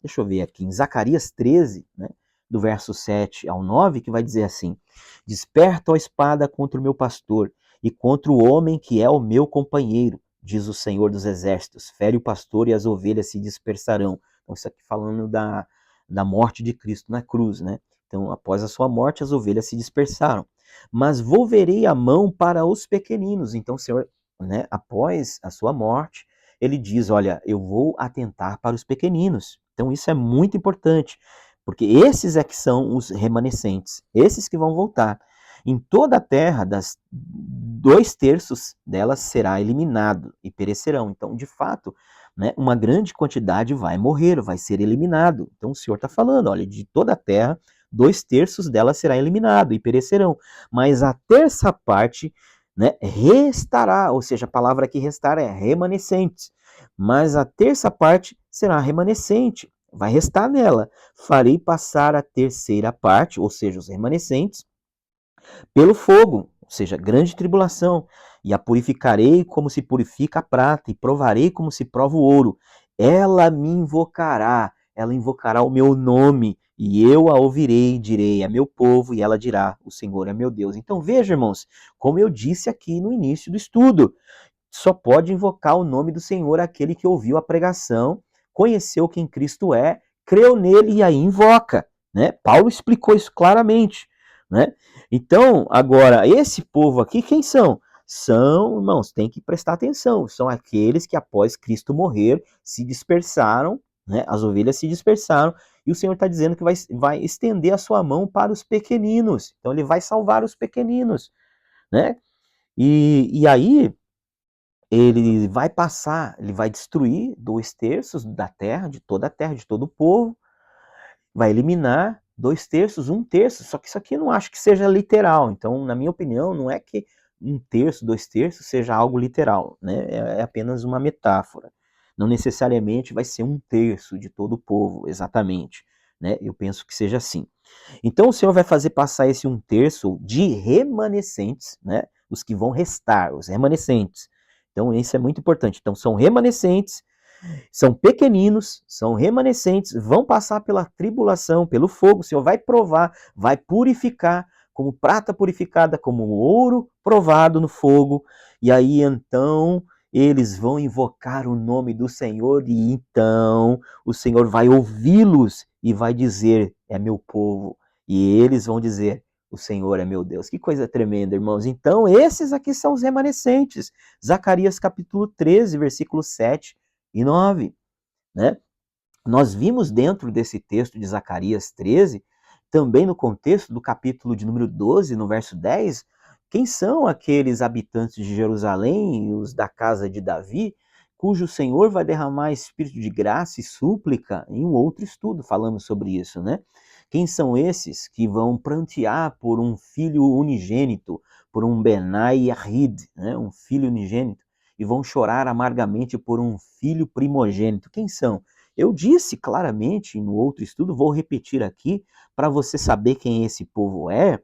deixa eu ver aqui, em Zacarias 13, né? Do verso 7 ao 9, que vai dizer assim: Desperta, ó espada, contra o meu pastor, e contra o homem que é o meu companheiro, diz o Senhor dos Exércitos. Fere o pastor e as ovelhas se dispersarão. Então, isso aqui falando da morte de Cristo na cruz, né? Então, após a sua morte, as ovelhas se dispersaram. Mas volverei a mão para os pequeninos. Então, o Senhor, né, após a sua morte, ele diz, olha, eu vou atentar para os pequeninos. Então, isso é muito importante, porque esses é que são os remanescentes, esses que vão voltar. Em toda a terra, 2/3 delas será eliminado e perecerão. Então, de fato, né, uma grande quantidade vai morrer, vai ser eliminado. Então, o Senhor está falando, olha, de toda a terra, 2/3 delas será eliminado e perecerão. Mas a terça parte, né, restará, ou seja, a palavra que restar é remanescente. Mas a terça parte será remanescente, vai restar nela. Farei passar a terceira parte, ou seja, os remanescentes, pelo fogo, ou seja, grande tribulação, e a purificarei como se purifica a prata, e provarei como se prova o ouro. Ela invocará o meu nome, e eu a ouvirei, direi, é meu povo, e ela dirá, o Senhor é meu Deus. Então veja, irmãos, como eu disse aqui no início do estudo, só pode invocar o nome do Senhor aquele que ouviu a pregação, conheceu quem Cristo é, creu nele e aí invoca, né? Paulo explicou isso claramente, né? Então, agora, esse povo aqui, quem são? são, irmãos, tem que prestar atenção, são aqueles que após Cristo morrer se dispersaram, né? As ovelhas se dispersaram, e o Senhor está dizendo que vai estender a sua mão para os pequeninos. Então ele vai salvar os pequeninos, né? E aí ele vai passar, ele vai destruir 2/3 da terra, de toda a terra, de todo o povo, vai eliminar 2/3, 1/3, só que isso aqui eu não acho que seja literal. Então, na minha opinião, não é que 1/3, 2/3 seja algo literal, né? É apenas uma metáfora. Não necessariamente vai ser 1/3 de todo o povo, exatamente, né? Eu penso que seja assim. Então o Senhor vai fazer passar esse 1/3 de remanescentes, né? Os que vão restar, os remanescentes. Então isso é muito importante. Então são remanescentes, são pequeninos, são remanescentes, vão passar pela tribulação, pelo fogo. O Senhor vai provar, vai purificar, como prata purificada, como ouro provado no fogo. E aí então eles vão invocar o nome do Senhor, e então o Senhor vai ouvi-los e vai dizer: é meu povo. E eles vão dizer: o Senhor é meu Deus. Que coisa tremenda, irmãos. Então esses aqui são os remanescentes. Zacarias capítulo 13, versículos 7 e 9, né? Nós vimos dentro desse texto de Zacarias 13, também no contexto do capítulo de número 12, no verso 10, quem são aqueles habitantes de Jerusalém, os da casa de Davi, cujo Senhor vai derramar espírito de graça e súplica. Em um outro estudo falamos sobre isso, né? Quem são esses que vão prantear por um filho unigênito, por um Benai Yahid, né? Um filho unigênito, e vão chorar amargamente por um filho primogênito? Quem são? Eu disse claramente no outro estudo, vou repetir aqui, para você saber quem esse povo é,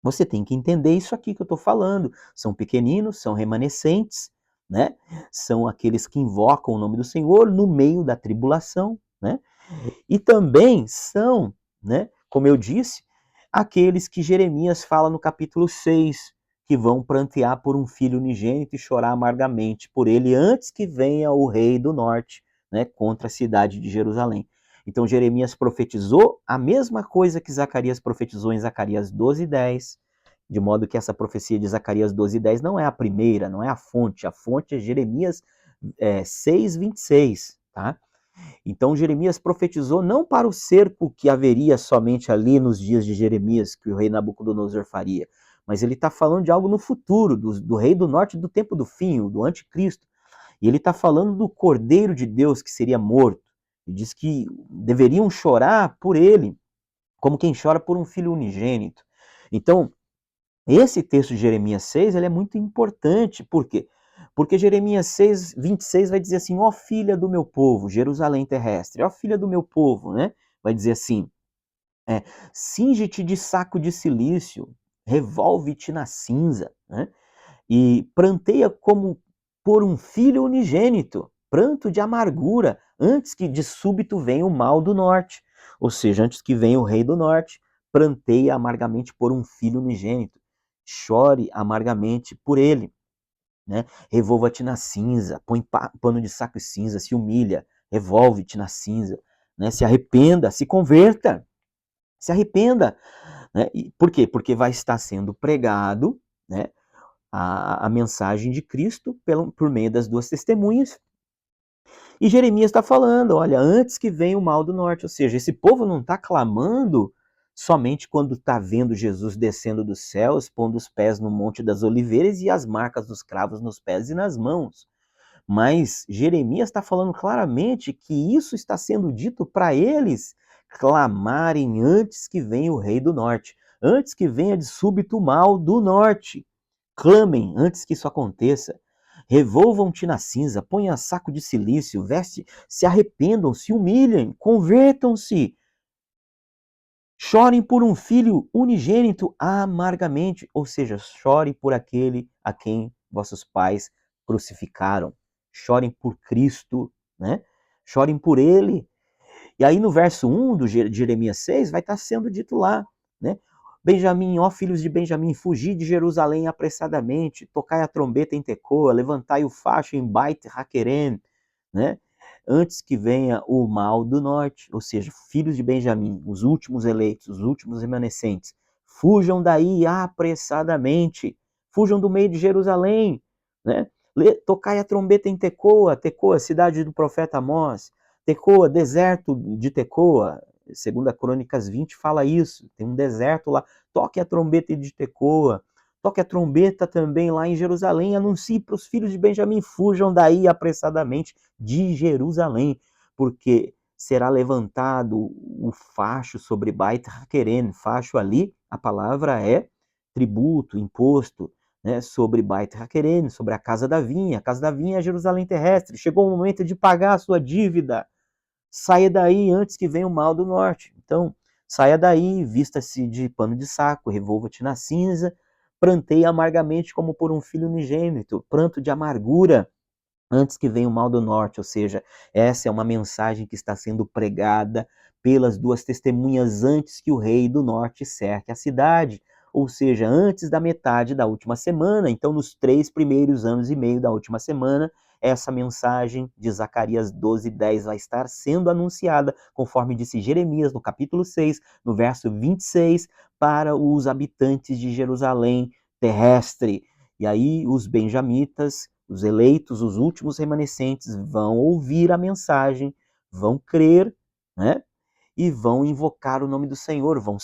você tem que entender isso aqui que eu estou falando. São pequeninos, são remanescentes, né? São aqueles que invocam o nome do Senhor no meio da tribulação, né? E também são, né, como eu disse, aqueles que Jeremias fala no capítulo 6, que vão prantear por um filho unigênito e chorar amargamente por ele antes que venha o rei do norte, né, contra a cidade de Jerusalém. Então Jeremias profetizou a mesma coisa que Zacarias profetizou em Zacarias 12:10, de modo que essa profecia de Zacarias 12:10 não é a primeira, não é a fonte é Jeremias 6:26, tá? Então Jeremias profetizou não para o cerco que haveria somente ali nos dias de Jeremias, que o rei Nabucodonosor faria, mas ele está falando de algo no futuro, do rei do norte do tempo do fim, do anticristo. E ele está falando do Cordeiro de Deus que seria morto. E diz que deveriam chorar por ele, como quem chora por um filho unigênito. Então, esse texto de Jeremias 6 ele é muito importante. Por quê? Porque Jeremias 6:26 vai dizer assim: ó filha do meu povo, Jerusalém terrestre, ó filha do meu povo, né? Vai dizer assim, cinge-te de saco de silício, revolve-te na cinza, né? E pranteia como por um filho unigênito, pranto de amargura, antes que de súbito venha o mal do norte. Ou seja, antes que venha o rei do norte, pranteia amargamente por um filho unigênito. Chore amargamente por ele, né? Revolva-te na cinza, põe pano de saco e cinza, se humilha, revolve-te na cinza, né? Se arrependa, se converta, se arrependa, né? E por quê? Porque vai estar sendo pregado, né, a mensagem de Cristo por meio das duas testemunhas. E Jeremias está falando, olha, antes que venha o mal do norte, ou seja, esse povo não está clamando somente quando está vendo Jesus descendo dos céus, pondo os pés no Monte das Oliveiras e as marcas dos cravos nos pés e nas mãos. Mas Jeremias está falando claramente que isso está sendo dito para eles clamarem antes que venha o rei do norte, antes que venha de súbito o mal do norte. Clamem antes que isso aconteça. Revolvam-te na cinza, ponham saco de silício, veste, se arrependam, se humilhem, convertam-se. Chorem por um filho unigênito amargamente, ou seja, chorem por aquele a quem vossos pais crucificaram. Chorem por Cristo, né? Chorem por ele. E aí no verso 1 de Jeremias 6 vai estar sendo dito lá, né? Benjamim, ó filhos de Benjamim, fugi de Jerusalém apressadamente, tocai a trombeta em Tecoa, levantai o facho em Bait-Haquerem, né? Antes que venha o mal do norte, ou seja, filhos de Benjamim, os últimos eleitos, os últimos remanescentes, fujam daí apressadamente, fujam do meio de Jerusalém, né? Tocai a trombeta em Tecoa, Tecoa, cidade do profeta Amós, Tecoa, deserto de Tecoa, 2 Crônicas 20 fala isso, tem um deserto lá, toque a trombeta de Tecoa, toque a trombeta também lá em Jerusalém, anuncie para os filhos de Benjamim, fujam daí apressadamente de Jerusalém, porque será levantado o facho sobre Beit Hakeren. Facho ali, a palavra é tributo, imposto, né, sobre Beit Hakeren, sobre a casa da vinha. A casa da vinha é Jerusalém terrestre. Chegou o momento de pagar a sua dívida. Saia daí antes que venha o mal do norte. Então, saia daí, vista-se de pano de saco, revolva-te na cinza, pranteia amargamente como por um filho unigênito, pranto de amargura, antes que venha o mal do norte, ou seja, essa é uma mensagem que está sendo pregada pelas duas testemunhas antes que o rei do norte cerque a cidade, ou seja, antes da metade da última semana. Então, nos 3 primeiros anos e meio da última semana, essa mensagem de Zacarias 12:10 vai estar sendo anunciada, conforme disse Jeremias no capítulo 6, no verso 26, para os habitantes de Jerusalém terrestre. E aí os benjamitas, os eleitos, os últimos remanescentes, vão ouvir a mensagem, vão crer, né? E vão invocar o nome do Senhor, vão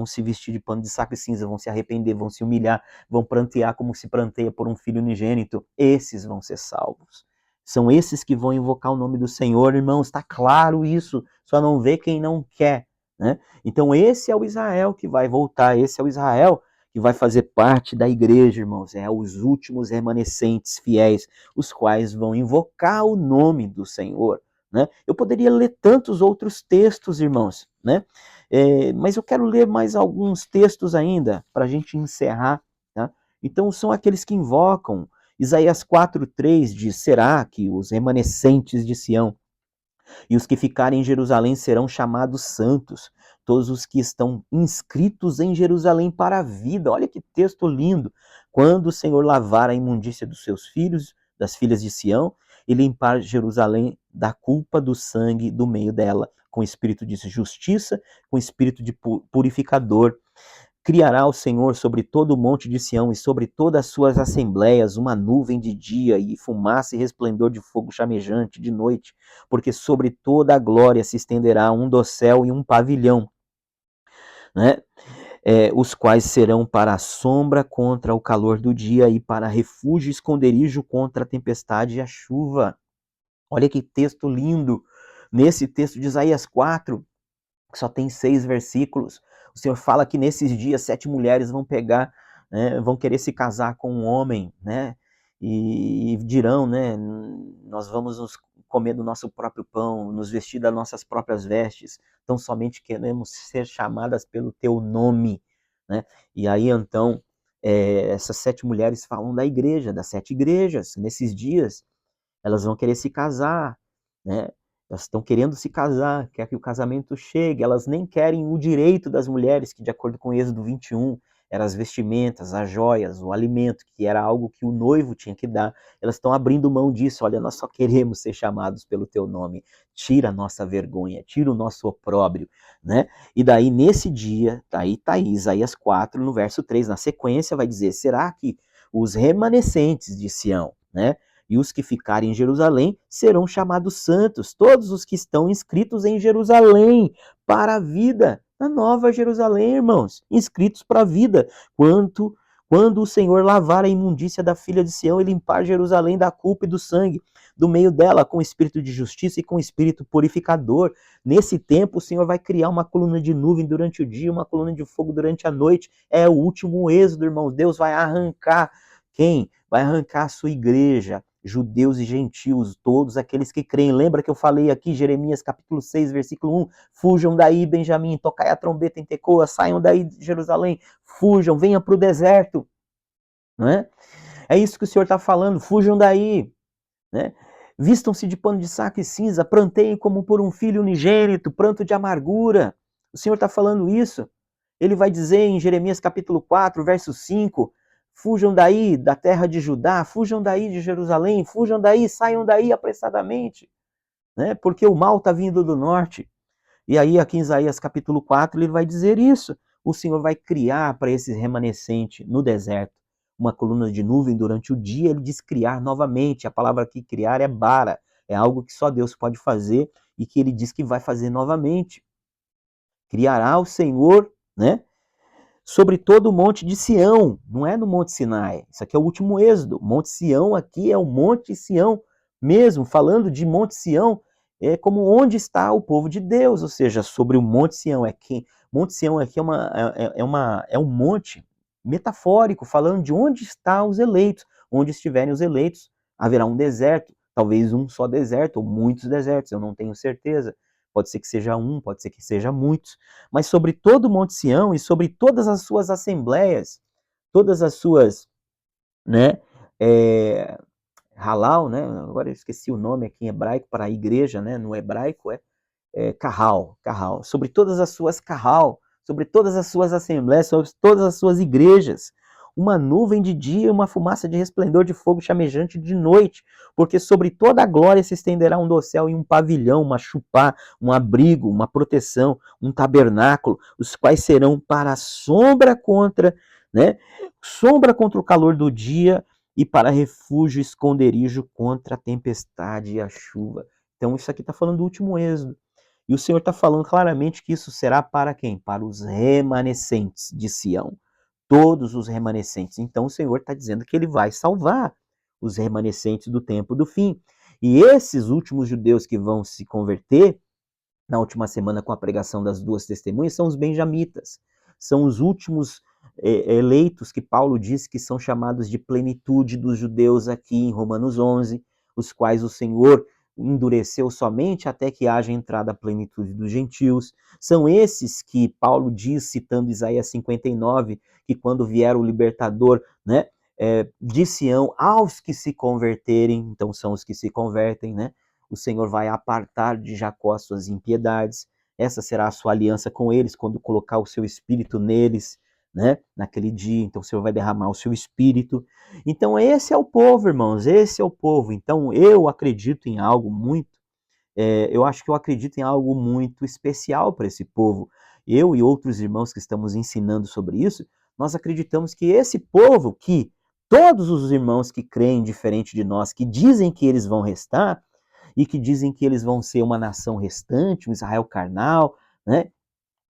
se vestir de pano de saco e cinza, vão se arrepender, vão se humilhar, vão prantear como se pranteia por um filho unigênito. Esses vão ser salvos. São esses que vão invocar o nome do Senhor, irmãos, está claro isso, só não vê quem não quer, né? Então esse é o Israel que vai voltar, esse é o Israel que vai fazer parte da igreja, irmãos, é os últimos remanescentes fiéis, os quais vão invocar o nome do Senhor, né? Eu poderia ler tantos outros textos, irmãos, né? Mas eu quero ler mais alguns textos ainda, para a gente encerrar, tá? Então são aqueles que invocam. Isaías 4:3 diz, será que os remanescentes de Sião e os que ficarem em Jerusalém serão chamados santos, todos os que estão inscritos em Jerusalém para a vida. Olha que texto lindo. Quando o Senhor lavar a imundícia dos seus filhos, das filhas de Sião, e limpar Jerusalém da culpa do sangue do meio dela, com espírito de justiça, com espírito de purificador. Criará o Senhor sobre todo o monte de Sião e sobre todas as suas assembleias uma nuvem de dia e fumaça e resplendor de fogo chamejante de noite, porque sobre toda a glória se estenderá um dossel e um pavilhão, né? Os quais serão para a sombra contra o calor do dia e para refúgio e esconderijo contra a tempestade e a chuva. Olha que texto lindo! Nesse texto de Isaías 4, que só tem 6 versículos, o Senhor fala que nesses dias 7 mulheres vão pegar, né, vão querer se casar com um homem, né, e dirão, né, nós vamos nos comer do nosso próprio pão, nos vestir das nossas próprias vestes, então somente queremos ser chamadas pelo teu nome, né? E aí então, essas 7 mulheres falam da igreja, das 7 igrejas, nesses dias, elas vão querer se casar, né? Elas estão querendo se casar, quer que o casamento chegue, elas nem querem o direito das mulheres, que de acordo com Êxodo 21, eram as vestimentas, as joias, o alimento, que era algo que o noivo tinha que dar. Elas estão abrindo mão disso, olha, nós só queremos ser chamados pelo teu nome, tira a nossa vergonha, tira o nosso opróbrio, né? E daí, nesse dia, daí tá aí, Isaías 4, no verso 3, na sequência vai dizer, será que os remanescentes de Sião, né? E os que ficarem em Jerusalém serão chamados santos, todos os que estão inscritos em Jerusalém, para a vida, na nova Jerusalém, irmãos, inscritos para a vida, quando o Senhor lavar a imundícia da filha de Sião e limpar Jerusalém da culpa e do sangue, do meio dela, com espírito de justiça e com espírito purificador. Nesse tempo, o Senhor vai criar uma coluna de nuvem durante o dia, uma coluna de fogo durante a noite. É o último êxodo, irmãos. Deus vai arrancar quem? Vai arrancar a sua igreja, judeus e gentios, todos aqueles que creem. Lembra que eu falei aqui, Jeremias capítulo 6, versículo 1, fujam daí, Benjamim, tocai a trombeta em Tecoa, saiam daí de Jerusalém, fujam, venham para o deserto, não é? É isso que o Senhor está falando, fujam daí, né? Vistam-se de pano de saco e cinza, planteiem como por um filho unigênito, pranto de amargura. O Senhor está falando isso. Ele vai dizer em Jeremias capítulo 4, verso 5, fujam daí da terra de Judá, fujam daí de Jerusalém, fujam daí, saiam daí apressadamente, né? Porque o mal está vindo do norte. E aí aqui em Isaías capítulo 4 ele vai dizer isso. O Senhor vai criar para esse remanescente no deserto uma coluna de nuvem durante o dia, ele diz criar novamente. A palavra aqui criar é bara, é algo que só Deus pode fazer e que ele diz que vai fazer novamente. Criará o Senhor, né? Sobre todo o monte de Sião, não é no Monte Sinai. Isso aqui é o último êxodo. Monte Sião aqui é o Monte Sião mesmo. Falando de Monte Sião, é como onde está o povo de Deus, ou seja, sobre o Monte Sião. Monte Sião aqui é um monte metafórico, falando de onde estão os eleitos. Onde estiverem os eleitos, haverá um deserto, talvez um só deserto, ou muitos desertos, eu não tenho certeza. Pode ser que seja um, pode ser que seja muitos. Mas sobre todo o Monte Sião e sobre todas as suas assembleias, todas as suas, né, halal, né, agora eu esqueci o nome aqui em hebraico para a igreja, né, no hebraico carral, sobre todas as suas carral, sobre todas as suas assembleias, sobre todas as suas igrejas, uma nuvem de dia e uma fumaça de resplendor de fogo chamejante de noite, porque sobre toda a glória se estenderá um dossel e um pavilhão, uma chupá, um abrigo, uma proteção, um tabernáculo, os quais serão para sombra contra, né, sombra contra o calor do dia e para refúgio e esconderijo contra a tempestade e a chuva. Então isso aqui está falando do último êxodo. E o Senhor está falando claramente que isso será para quem? Para os remanescentes de Sião. Todos os remanescentes. Então o Senhor está dizendo que ele vai salvar os remanescentes do tempo do fim. E esses últimos judeus que vão se converter, na última semana com a pregação das duas testemunhas, são os benjamitas. São os últimos eleitos que Paulo diz que são chamados de plenitude dos judeus aqui em Romanos 11, os quais o Senhor endureceu somente até que haja entrada a plenitude dos gentios. São esses que Paulo diz, citando Isaías 59, que quando vier o libertador, né, de Sião, aos que se converterem, então são os que se convertem, né? O Senhor vai apartar de Jacó as suas impiedades. Essa será a sua aliança com eles, quando colocar o seu espírito neles, né? Naquele dia. Então o Senhor vai derramar o seu espírito. Então esse é o povo, irmãos, esse é o povo. Então eu acredito em algo eu acho que eu acredito em algo muito especial para esse povo. Eu e outros irmãos que estamos ensinando sobre isso, nós acreditamos que esse povo, que todos os irmãos que creem diferente de nós, que dizem que eles vão restar, e que dizem que eles vão ser uma nação restante, um Israel carnal, né,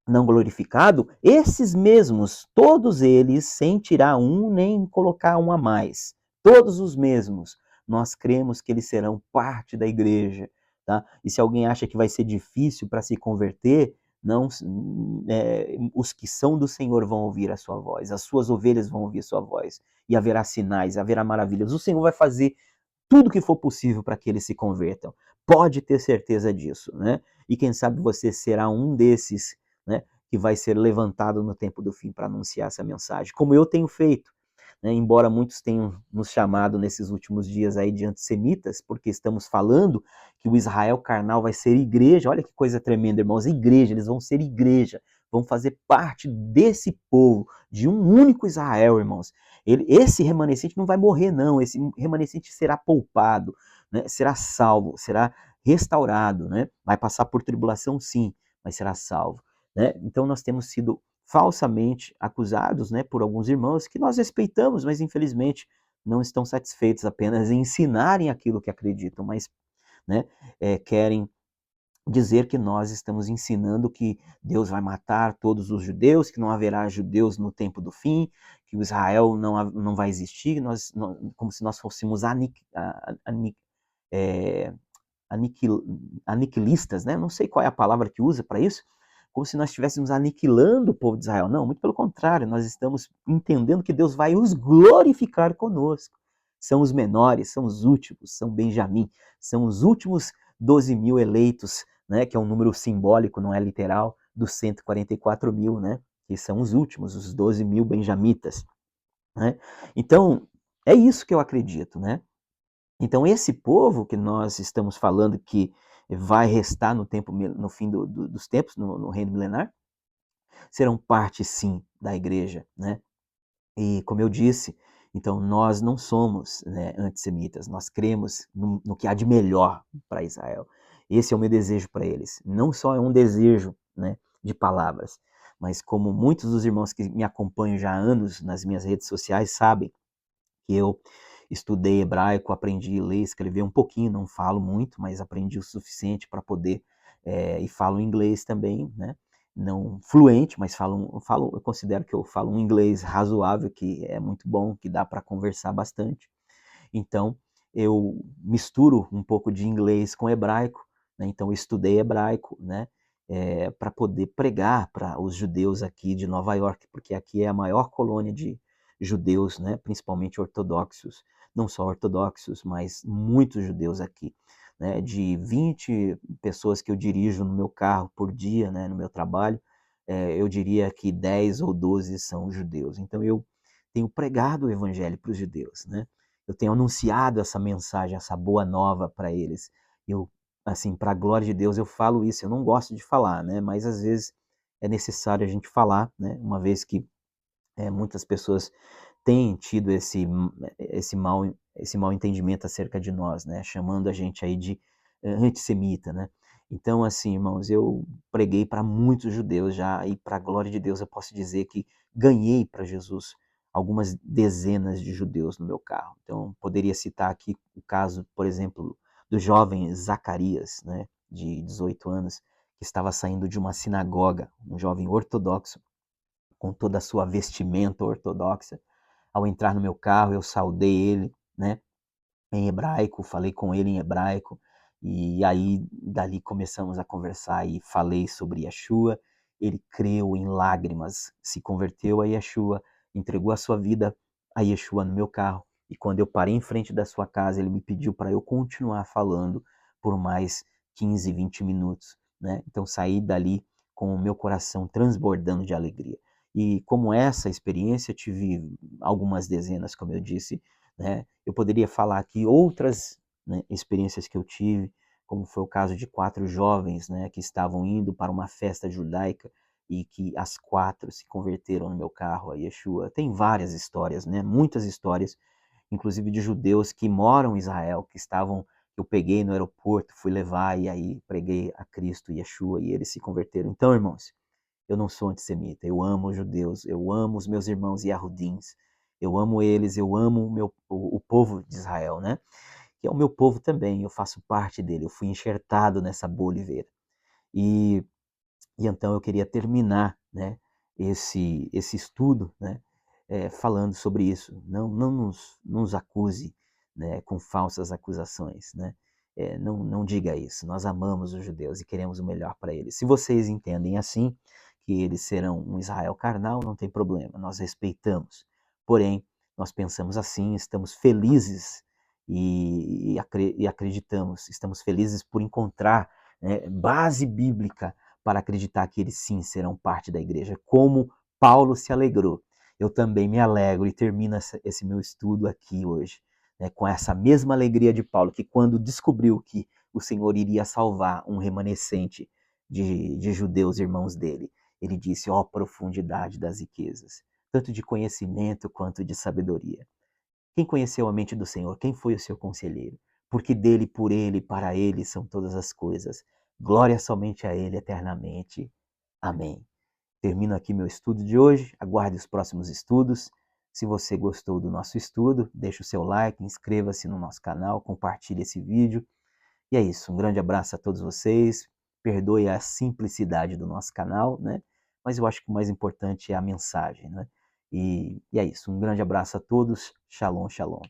não glorificado, esses mesmos, todos eles, sem tirar um nem colocar um a mais, todos os mesmos, nós cremos que eles serão parte da igreja, tá? E se alguém acha que vai ser difícil para se converter, não, os que são do Senhor vão ouvir a sua voz, as suas ovelhas vão ouvir a sua voz, e haverá sinais, haverá maravilhas. O Senhor vai fazer tudo que for possível para que eles se convertam. Pode ter certeza disso, né? E quem sabe você será um desses, né, que vai ser levantado no tempo do fim para anunciar essa mensagem, como eu tenho feito, né? Embora muitos tenham nos chamado nesses últimos dias aí de antissemitas, porque estamos falando que o Israel carnal vai ser igreja. Olha que coisa tremenda, irmãos, igreja, eles vão ser igreja, vão fazer parte desse povo, de um único Israel, irmãos. Esse remanescente não vai morrer, não. Esse remanescente será poupado, né? Será salvo, será restaurado, né? Vai passar por tribulação, sim, mas será salvo, né? Então nós temos sido falsamente acusados, né, por alguns irmãos que nós respeitamos, mas infelizmente não estão satisfeitos apenas em ensinarem aquilo que acreditam, mas, né, querem dizer que nós estamos ensinando que Deus vai matar todos os judeus, que não haverá judeus no tempo do fim, que o Israel não vai existir, como se nós fôssemos aniquilistas, né? Não sei qual é a palavra que usa para isso, como se nós estivéssemos aniquilando o povo de Israel. Não, muito pelo contrário, nós estamos entendendo que Deus vai os glorificar conosco. São os menores, são os últimos, são Benjamim, são os últimos 12 mil eleitos, né, que é um número simbólico, não é literal, dos 144 mil, né, que são os últimos, os 12 mil benjamitas. Né? Então, é isso que eu acredito. Né? Então, esse povo que nós estamos falando que vai restar no fim dos tempos, no reino milenar, serão parte, sim, da igreja. Né? E, como eu disse, então nós não somos, né, antissemitas, nós cremos no que há de melhor para Israel. Esse é o meu desejo para eles. Não só é um desejo, né, de palavras, mas como muitos dos irmãos que me acompanham já há anos nas minhas redes sociais sabem, que eu estudei hebraico, aprendi a ler e escrever um pouquinho, não falo muito, mas aprendi o suficiente para poder, e falo inglês também, né? Não fluente, mas eu considero que eu falo um inglês razoável, que é muito bom, que dá para conversar bastante. Então, eu misturo um pouco de inglês com hebraico, né? Então eu estudei hebraico, né? Para poder pregar para os judeus aqui de Nova York, porque aqui é a maior colônia de judeus, né? Principalmente ortodoxos, não só ortodoxos, mas muitos judeus aqui, né? De 20 pessoas que eu dirijo no meu carro por dia, né? No meu trabalho, eu diria que 10 ou 12 são judeus. Então eu tenho pregado o evangelho para os judeus, né? Eu tenho anunciado essa mensagem, essa boa nova para eles. Eu, assim, para a glória de Deus, eu falo isso. Eu não gosto de falar, né? Mas às vezes é necessário a gente falar, né? Uma vez que muitas pessoas têm tido esse mal entendimento acerca de nós, né? Chamando a gente aí de antissemita, né? Então, assim, irmãos, eu preguei para muitos judeus já, e para a glória de Deus eu posso dizer que ganhei para Jesus algumas dezenas de judeus no meu carro. Então, poderia citar aqui o caso, por exemplo, do jovem Zacarias, né, de 18 anos, que estava saindo de uma sinagoga, um jovem ortodoxo, com toda a sua vestimenta ortodoxa. Ao entrar no meu carro, eu saudei ele, né, em hebraico, falei com ele em hebraico, e aí dali começamos a conversar e falei sobre Yeshua. Ele creu em lágrimas, se converteu a Yeshua, entregou a sua vida a Yeshua no meu carro. E quando eu parei em frente da sua casa, ele me pediu para eu continuar falando por mais 15, 20 minutos, né? Então saí dali com o meu coração transbordando de alegria. E como essa experiência, tive algumas dezenas, como eu disse, né? Eu poderia falar aqui outras, né, experiências que eu tive, como foi o caso de 4 jovens, né, que estavam indo para uma festa judaica e que as 4 se converteram no meu carro a Yeshua. Tem várias histórias, né, muitas histórias, inclusive de judeus que moram em Israel, que estavam, eu peguei no aeroporto, fui levar e aí preguei a Cristo e Yeshua e eles se converteram. Então, irmãos, eu não sou antissemita, eu amo os judeus, eu amo os meus irmãos Yahudins, eu amo eles, eu amo o povo de Israel, né? Que é o meu povo também, eu faço parte dele, eu fui enxertado nessa boa oliveira. E, e então eu queria terminar, né, esse estudo, né, falando sobre isso. Não nos acuse, né, com falsas acusações, né? Não diga isso. Nós amamos os judeus e queremos o melhor para eles. Se vocês entendem assim, que eles serão um Israel carnal, não tem problema, nós respeitamos. Porém, nós pensamos assim, estamos felizes e acreditamos, estamos felizes por encontrar, né, base bíblica para acreditar que eles sim serão parte da igreja, como Paulo se alegrou. Eu também me alegro e termino esse meu estudo aqui hoje, né, com essa mesma alegria de Paulo, que quando descobriu que o Senhor iria salvar um remanescente de judeus irmãos dele, ele disse: ó, profundidade das riquezas, tanto de conhecimento quanto de sabedoria. Quem conheceu a mente do Senhor? Quem foi o seu conselheiro? Porque dele, por ele, para ele são todas as coisas. Glória somente a ele eternamente. Amém. Termino aqui meu estudo de hoje. Aguarde os próximos estudos. Se você gostou do nosso estudo, deixe o seu like, inscreva-se no nosso canal, compartilhe esse vídeo. E é isso. Um grande abraço a todos vocês. Perdoe a simplicidade do nosso canal, né? Mas eu acho que o mais importante é a mensagem, né? E é isso. Um grande abraço a todos. Shalom, shalom.